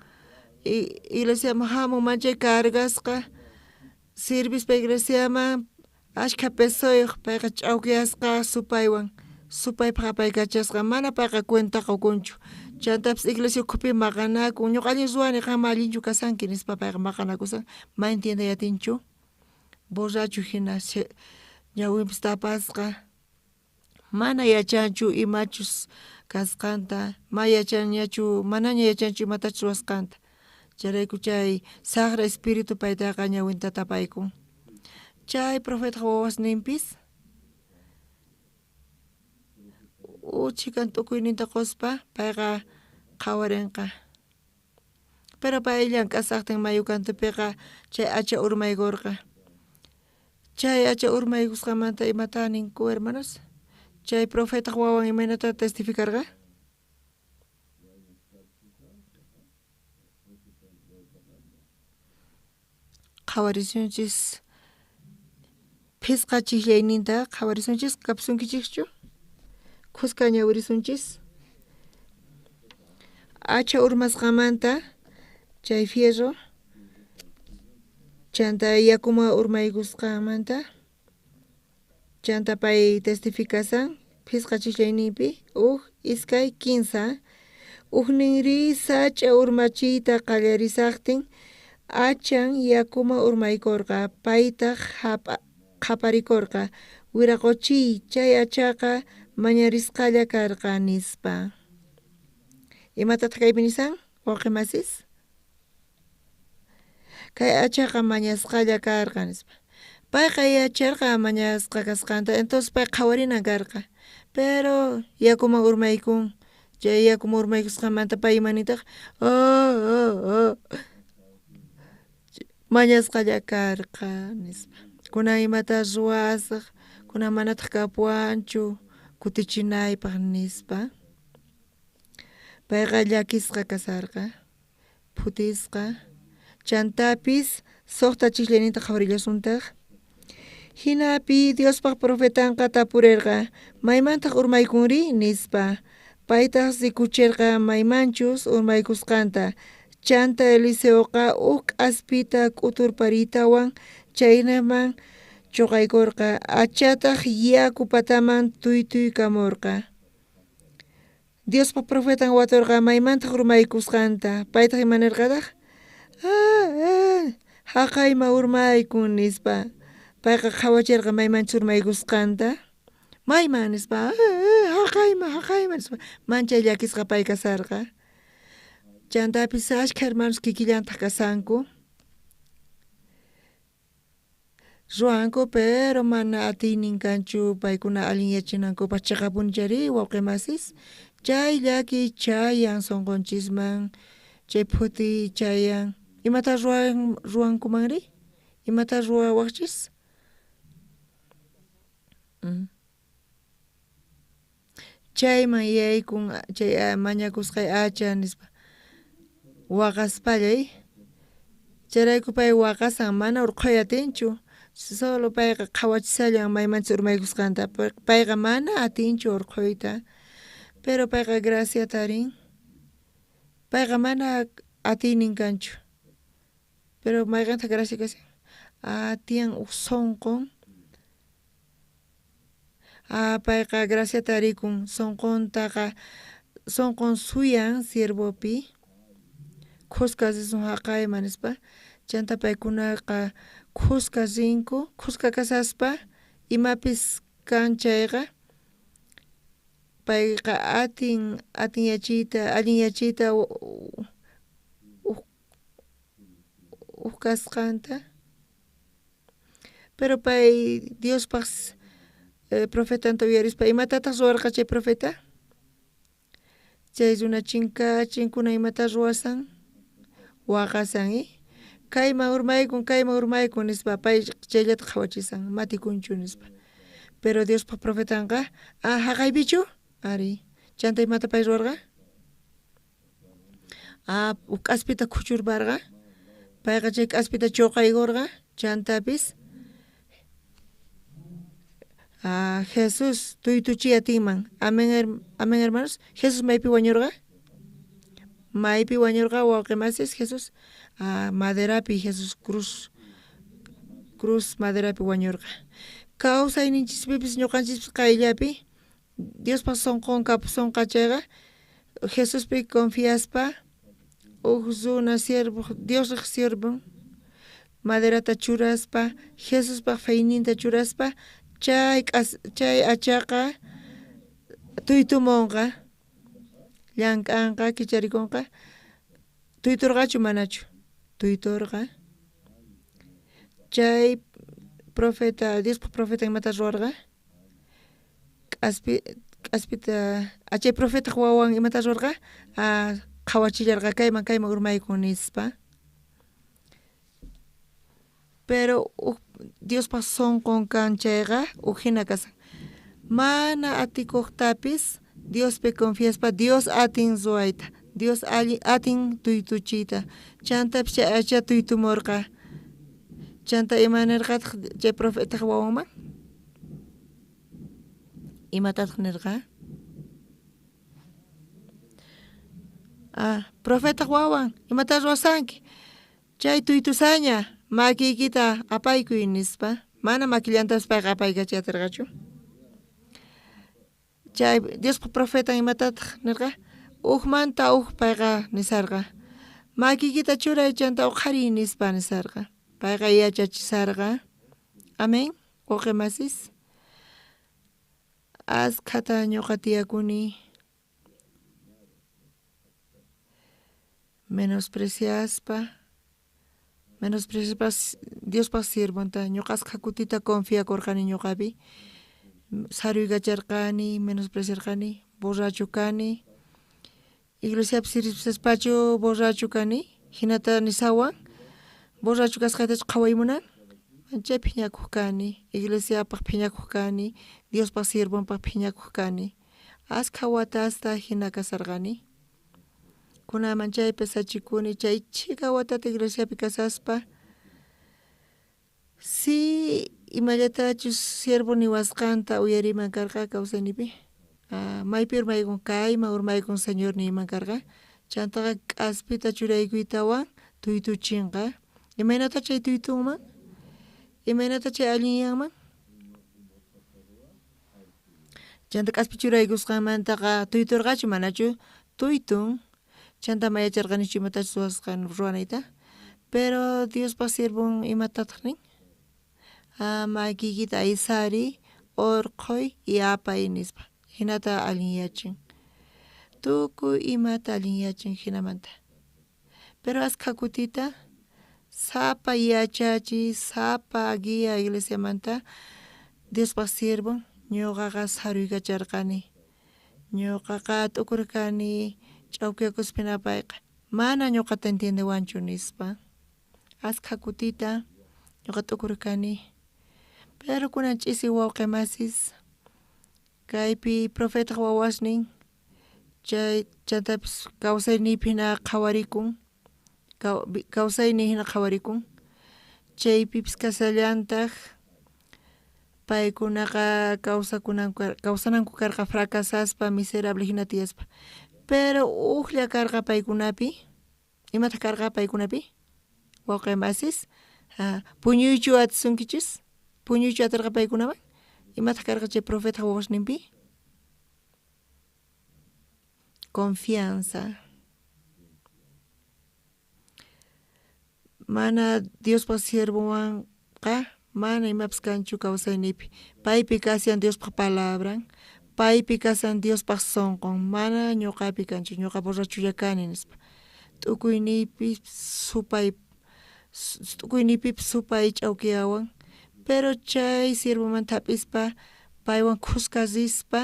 iglesiaman hamun manchay cargasqa sirvispa iglesiaman ashka pesuyuq payqa ch'awkiyasqa supaypaq apaykachasqa mana payqa cuenta qukunchu chantapas iglesia ukhupi maqanakun ñuqa allin ruwani qanman allinchu kasanki nispa payqa maqanakusan ma entiendayatinchu borracho hina ñawinpis tapasqa mana yachanchu imachus kasqanta mana yachanchu imatachus ruwasqanta chayrayku chay sagra espíritu paytaqa ñawinta tapaykun chay profeta wawasninpis uchikan t'ukuyninta quspa payqa qhawarinqa pero pay llank'asaqtin mayu kantupiqa chay acha urmaykurqa chay acha urmaykusqamanta imata ninku hermanos chay profeta wawan imaynata testificarqa qhawarisunchis phisqa chiqllayninta qhawarisunchis kapsunkichikchu qusqa ñawirisunchis acha urmasqamanta chay fierro chanta yakuma urmaykusqamanta chanta pay testificasan phisqa chiqllayninpi iskay 15 uknin risa ch'a urmachiyta qallarisaqtin achan yakuma urmaykurqa paytaq qhaparikurqa wiraquchi chay achaqa mañarisqalla karqa nispa. Imatataq kaypi nisan wawqi masis? Kay achaqa mañasqalla karqa nispa. Payqa yacharqa mañasqa kasqanta, entonces pay qhawarina karqa. Pero yakuman urmaykun, chay yakuman urmaykusqamanta pay imanitaq mañasqalla karqa nispa. Kunan imata ruwasaq, kunan manataq kapuanchu kutichinaypaq nispa. Payqa llakisqa kasarqa, phutisqa, chantapis suqta chiqllayninta qhawarillasuntaq. Hinapi Diospaq profetanqa tapurirqa maymantaq urmaykunri nispa. Paytaq sikuchirqa maymanchus urmaykusqanta. Chanta Eliseoqa k'aspita k'uturparitawan chaynaman chuqaykurqa. Achataq yaku pataman tuytuykamurqa. Diospaq profetan waturqa maymantaq urmaykusqanta. Paytaq imanirqataq haqayma urmaykun nispa. Payqa qhawachirqa maymanchus urmaykusqanta. Mayman nispa haqayma nispa. Manchay llakisqa pay kasarqa. Chantapis ashka hermanos kikillantaq kasanku. Ruanku pero mana atiynin kanchu paykuna allin yachinankupas chiqapunchari wawqi masis. Chay llaki chayan sunqunchisman, chay phuti chayan. Imata ruankumanri? Imata ruwawaqchis? Chayman yaykun chay mañakusqay acha nispa. Waqaspallay. Chayrayku pay waqasan mana urqhay atinchu. Solo payqa qhawachisalla maymanchus urmaykusqanta. Payqa mana atinchu urqhuyta. Pero payqa gracia tarin. Payqa mana atiynin kanchu. Pero mayqanta gracia kasi. Atiyan sunqun. Payqa gracia tarikun sunquntaqa sunqun suyan siervopi. Qusqa risun haqayman nispa. Chanta paykunaqa qusqa rinku, qusqa kasaspa imapis kan chayqa. Payqa allin yachiyta kasqanta. Pero pay Diospaq profetanta uyarispa imatataq ruwarqa chay profeta? Chay runa chinkuna imata ruwasan, waqasan kayman urmaykun nispa pay chayllata qhawachisan matikunchu nispa. Pero Diospaq profetanqa haqaypichu? Ari. Chanta imata pay ruwarqa? K'aspita kuchurparqa. Payqa chay k'aspita chuqaykurqa chantapis Jesus tuytuchi atinman. Amén hermanos. Jesus maypi wañurqa? Maypi wañurqa wawqi masis Jesus maderapi Jesus cruz maderapi wañurqa. Kawsayninchispipis ñuqanchis qayllapi Diospaq sunqun kapusunqa chayqa Jesuspi confiaspa runa siervo Dios riq siervo maderata churaspa Jesuspaq feyninta churaspa chay achaqa tuytumunqa llank'anqa kicharikunqa tuyturqachu manachu? Tuyturqa. Chay profeta Diospaq profeta imata ruwarqa? K'aspita chay profeta wawan imata ruwarqa? Qhawachillarqa kayman urmaykun nispa. Pero Diospaq sunqun kan chayqa hina kasan. Mana atikuqtapis Diospi confiaspa Dios atin ruwayta. Dios atin tuytuchiyta. Chantapis chay acha tuytumurqa. Chanta imanirqataq chay profeta wawanman? Imatataq nirqa? Profeta wawan, imata ruwasanki? Chay tuytusaña makiykita apaykuy nispa. Mana makillantapas payqa apaykachi atirqachu. Chay Diospaq profeta imatataq nirqa? Manta payqa nisarqa. Makiykita churay chanta qhariy nispa nisarqa. Payqa yachachisarqa. Amén. Wawqi masis. Askata ñuqa tiyakuni menospreciaspa Diospa sirvanta ñuqa askha kutita confiakurqani ñuqapi saruykacharqani menospreciarqani borracho kani iglesiapi sirvispachu borracho kani hinata nisawan borracho kasqaytachu qhawaymunan chay phiñakuq kani iglesiapaq phiñakuq kani Diospa sirvunpaq phiñakuq kani askha watasta hina kasarqani kunaman chaypi sachikuni chay chika watata iglesiapi kasaspa si imallatachus siervo niwasqanta uyariman karqa kawsaynipi maypi urmaykun kayman urmaykun señor niyman karqa chantaqa k'aspita churaykuytawan tuytuchinqa imaynata chay tuytunman imaynata chay allinyanman chanta k'aspi churaykusqanmantaqa tuyturqachu manachu tuytun chanta mayacharqanichu imatachus suwasqani ruwanayta pero Diospa sirvun imatataq nin makiykita aysari urquy y apay nispa hinata allinyachin tukuy imata allinyachin hinamanta pero askha kutita sapa yachachiy sapa guía iglesiamanta Diospa sirvun ñuqaqa saruykacharqani ñuqaqa t'ukurkani ch'awkiyakuspina payqa mana ñuqata entiendewanchu nispa askha kutita ñuqa t'ukurkani pero kunan ch'isi wawqi masis kaypi profeta wawasnin chaytapis kawsayniypi hina qhawarikun kawsayniy hina qhawarikun chaypipis kasallantaq paykunaqa kawsananku karqa fracasaspa miserable hina tiyaspa pero uqlla karqa paykunapi imata karqa paykunapi wawqi masis puñuychu atisunkichis puñuychu atirqa paykunaman imata karqa chay profeta wawasninpi confianza mana Diospa siervowanqa mana imapis kanchu kawsayniypi paypi kasiyan Diospa palabran paypi kasan Diospaq sunqun mana ñuqapi kanchu ñuqa borrachulla kani nispa t'ukuyniypis supay ch'awkiyawan pero chay sirvumanta hap'ispa paywan qusqasispa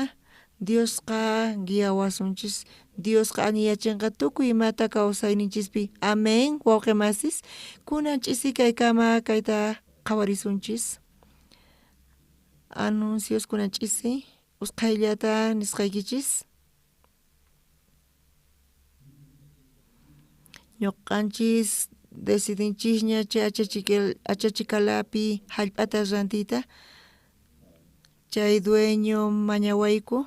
Diosqa guiawasunchis Diosqa añiyachinqa tukuy imata kawsayninchispi amén wawqi masis kunan ch'isi kaykama kayta qhawarisunchis anuncios kunan ch'isi usqhayllata nisqaykichis ñuqanchis decidinchikña chay achachikalapi hallp'ata rantiyta chay dueño mañawayku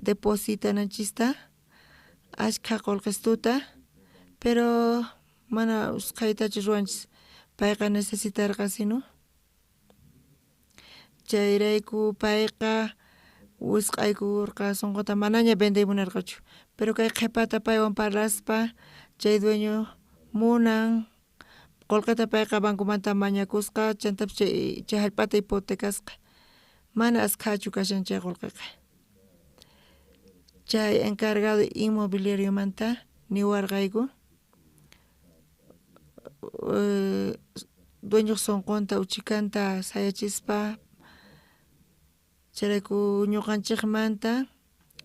depositananchista ashkha qullqistuta pero mana usqhaytachu ruwanchis payqa necesitarqa sino chayrayku payqa wisq'aykurqa sunquta manaña vendaymunarqachu pero kay qhipata paywan parlaspa chay dueño munan qullqita payqa bankumanta mañakusqa chantapis chay hallp'ata hipotekasqa mana askhachu kashan chay qullqiqa chay encargado inmobiliariomanta niwarqayku dueño sunqunta uchikanta sayachispa chayrayku ñuqanchikmanta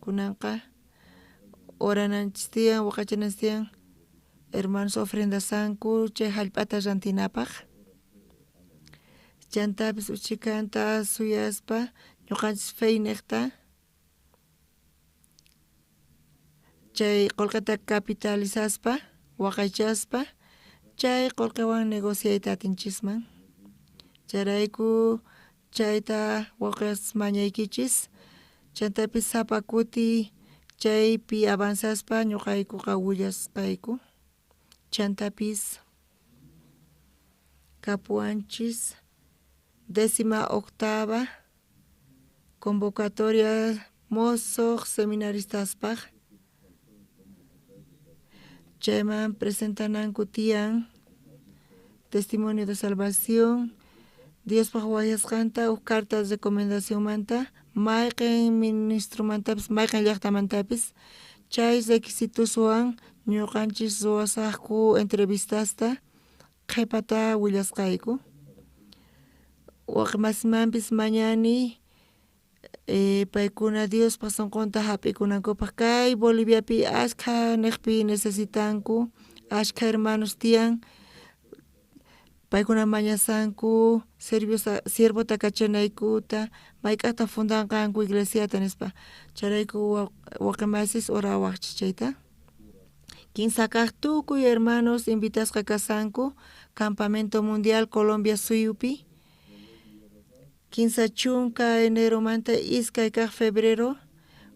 kunanqa orananchis tiyan waqachananchis tiyan hermanos ofrendasanku chay hallp'ata rantinapaq chantapis uchikanta suyaspa ñuqanchis feyniqta chay qullqita capitalizaspa waqaychaspa chay qullqiwan negociayta atinchisman chayrayku chayta waqas mañaykichis chantapis sapa kuti chaypi avanzaspa ñuqaykuqa willasqayku chantapis kapuanchis 18ª convocatoria mozoq seminaristaspaq chayman presentananku tiyan testimonio de salvación Diospaq wayasqanta cartas de recomendación manta mayqin ministromantapis mayqin llaqtamantapis chay requisitoswan ñuqanchis ruwasaqku entrevistasta qhipata willasqayku waqmasimanpis mañani paykuna Diospa sunqunta hap'ikunankupaq kay Boliviapi ashkha niqpi necesitanku ashkha hermanos tiyan paykuna mañasanku siervota kachanaykuta mayk'ata fundanqanku iglesiata nispa charayku waqmasis orawaqchis chayta kinsa kaq tukuy hermanos invitasqa kasanku Campamento Mundial Colombia Suyupi kinsa chunka eneromanta iskay kaq febrero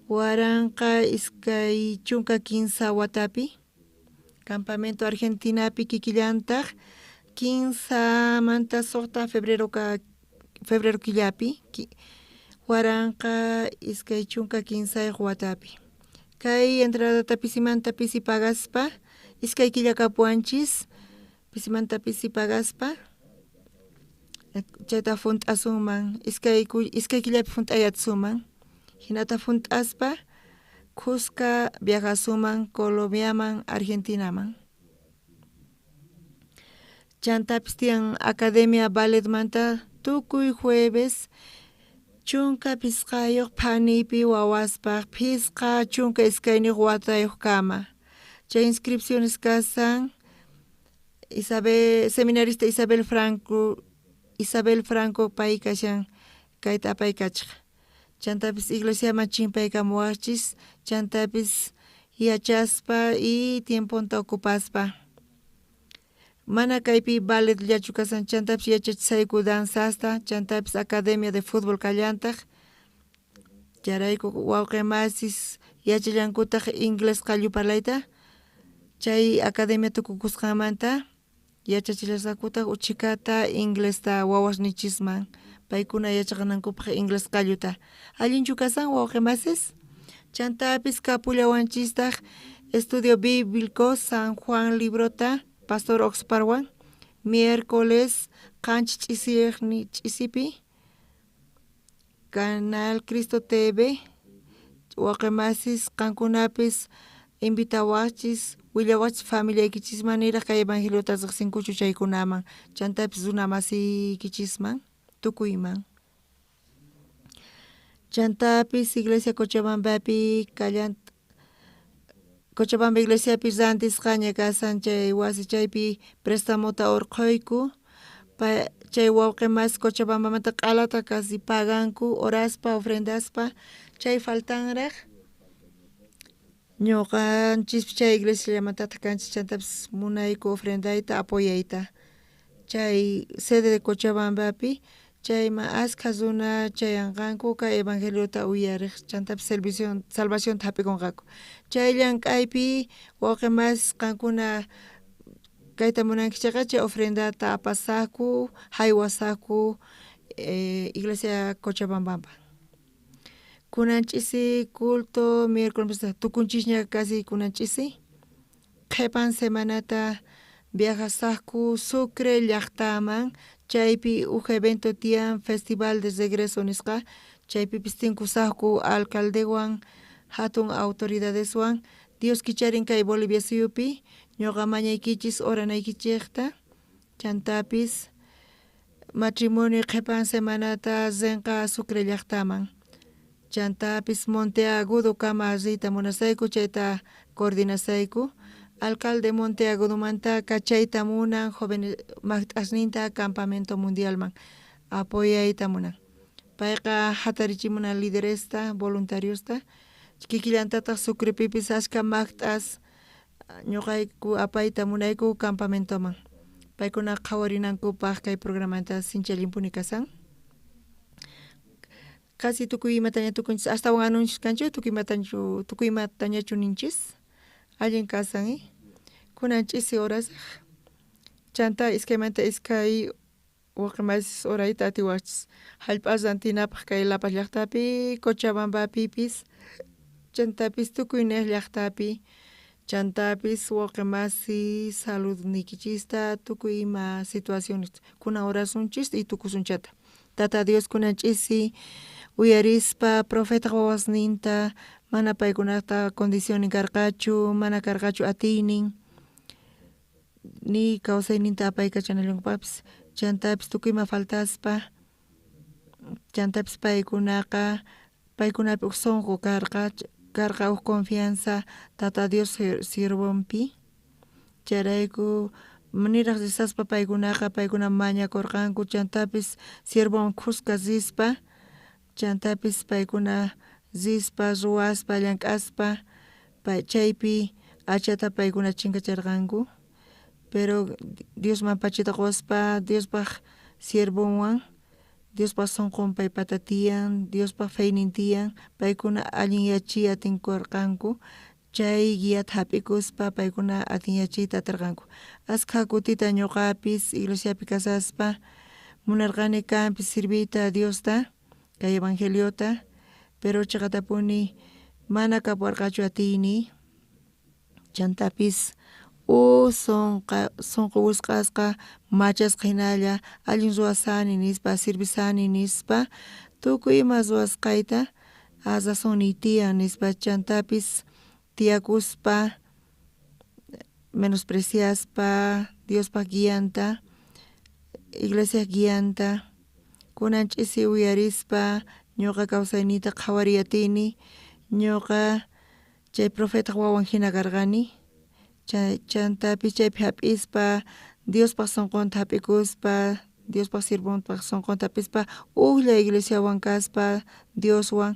waranqa iskay chunka kinsa watapi Campamento Argentinapi kikillantaq kinsa manta suqta febrero killapi waranqa iskay chunka kinsayuq watapi kay entradata pisimanta pisi pagaspa iskay killa kapuanchis pisimanta pisi pagaspa chayta funt'asunman iskay killapi funt'ayatsuman hinata funt'aspa Cusca viajasuman Colombiaman Argentinaman chantapis tiyan Academia Balletmanta tukuy jueves chunka pisqayuq phanipi wawaspaq pisqa chunka iskayniq watayuq kama chay inscripciones kasan seminarista Isabel Franco pay kashan kayta apay kachqa chantapis iglesiaman chimpaykamuwachis chantapis yachaspa y tiemponta ocupaspa mana kaypi ballet llachu kasan chantapis yachachisayku danzasta chantapis academia de fútbol kallantaq charayku wawqimasis yachallankutaq inglés qallu parlayta chay academia tukukusqanmanta yachachillarsakutaq uchikata inglesta wawasnichisman paykuna yachaqnankupaq inglés qalluta allinchu kasan wawqimasis chantapis kapullawanchistaq estudio bíblico San Juan Librota Pastor Oxparwan miércoles qanchis ch'isiqni ch'isipi Canal Cristo TV waqmasis qankunapis invitawachis willawachis familiaykichisman niraq kay evangeliota riqsinkuchu chaykunaman chantapis runa masiykichisman tukuyman chantapis iglesia Cochabambapi Cochabamba iglesiapi rantisqaña kasan chay wasi chaypi prestamota urquyku chay wawqimas Cochabambamanta q'alata kasi paganku oraspa ofrendaspa chay faltanraq ñuqanchis chay iglesiallamantataq kanchis chantapis munayku ofrendayta apoyayta chay sede de Cochabambapi chayma ashkha runa chayanqanku kay evangeliota uyariq chantapis salvacionta hapikunqaku chayllan k'aypi wawqimas qankuna kayta munankichaqa chay ofrendata apasaqku haywasaqku iglesia Cochabambampa kunanch'isi culto miércoles tukunchishña kasi kunanch'isi qhipan semanata viajasaqku Sucre llaqtaman chaypi evento tiyan festival de regreso nisqa chaypipis tinkusaqku alcaldewan hatun autoridadeswan Dios kicharin kay Bolivia suyupi ñuqa mañaykichis oranaykichikta chantapis matrimonio qhipan semanata rinqa Sucre llaqtaman chantapis Monte Agudo kama riyta munasayku chayta coordinasayku alcalde Monte Agudumanta kachayta munan joven maqt'asninta Campamento Mundialman apoyayta munan payqa hatarichimunan lideresta voluntariusta kikillantataq Sucrepipis ashka maqt'as ñuqayku apayta munayku campamentoman paykuna qhawarinankupaq kay programanta sincha limpuni kasan casi tukuy imataña tukunchis astawan anuncios kanchu tukuy imatañachu ninchis allin kasan kunanch'isi horasaq chanta iskaymanta iskay waqmasis horayta atiwachis hallp'as rantinapaq kay Lapas llaqtapi Cochabambapipis chantapis tukuy niq llaqtapi chantapis waqmasi saludnikichista tukuy ima situaciones kuna orasunchis y tukusunchata tata Dios kunanch'isi uyarispa profeta wawasninta mana paykunata condición karqachu mana karqachu atinin ni kawsayninta apaykachanallanpapis chantapis tukuyma faltaspa chantapis paykunaqa paykunapi uk sunqu karqa uk confianza tata Dios sirvonpi charayku niraq risaspa paykuna mañakurqanku chantapis sirvon kusqa zispa chantapis paykuna zispa ruwaspa llank'aspa chaypi achata paykuna chinkacharqanku pero Diosman pachita quspa Diospaq sirvonwan Diospa sunqun paypata tiyan Diospa feynin tiyan paykuna allin yachiy atinkurqanku chay guiata hap'ikuspa paykuna atin yachiyta atirqanku ashka kutita ñuqapis iglesiapi kasaspa munarqani kanpis sirvita Diosta kay evangeliota pero chaqatapuni mana kapuarqachu atiyni chantapis sunqu wisq'asqa machasqa hinalla allin ruwasani nispa sirvisani nispa tukuy ima ruwasqayta razonniy tiyan nispa chantapis tiyakuspa menospreciaspa Diospa guianta iglesia guianta kunan ch'isi uyarispa ñuqa kawsayniyta qhawariyatini ñuqa chay profeta wawan hina karqani chantapis chaypi hap'ispa Diospaq sunqunta hap'ikuspa Diospaq sirvunpaq sunqunta hap'ispa uqlla iglesiawan kaspa Dioswan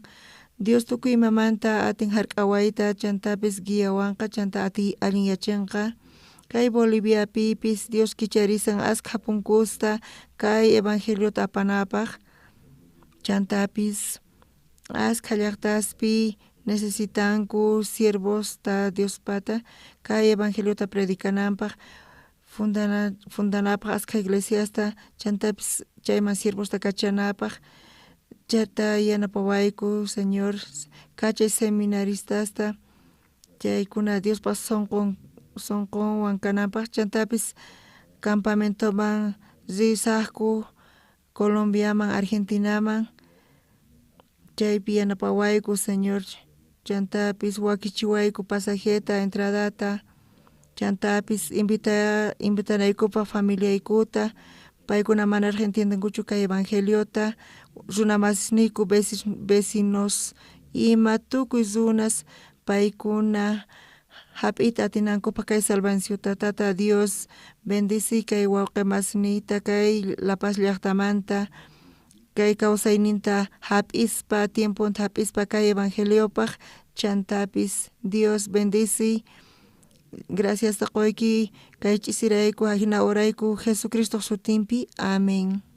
Dios tukuy imamanta atin hark'awayta chantapis guiawanqa chanta allin yachinqa kay Boliviapipis Dios kicharisan ashka punkusta kay evangeliota apanapaq chantapis ashka llaqtaspi necesitanku siervosta Diospata kay evangeliota predicananpaq fundanapaq ashka iglesiasta chantapis chayman siervosta kachanapaq chayta yanapawayku Señor kachay seminaristasta chaykuna Diospa sunqunwan kananpaq chantapis campamentoman risaqku Colombiaman Argentinaman chaypi yanapawayku Señor chantapis wakichiwayku pasajeta entradata chantapis invitanaykupa familiaykuta paykuna manaraq entiendenkuchu kay evangeliota runamasniyku vecinos ima tukuy runas paykuna hap'ita atinankupak kay salvanciota tata Dios bendici kay wawqimasniyta kay La Paz llaqtamanta kay kawsayninta hap'ispa tiempunta hap'ispa kay evangeliopaq chantapis Dios bendici gracias taquyki kay ch'isirayku hina orayku Jesucristo sutinpi amén.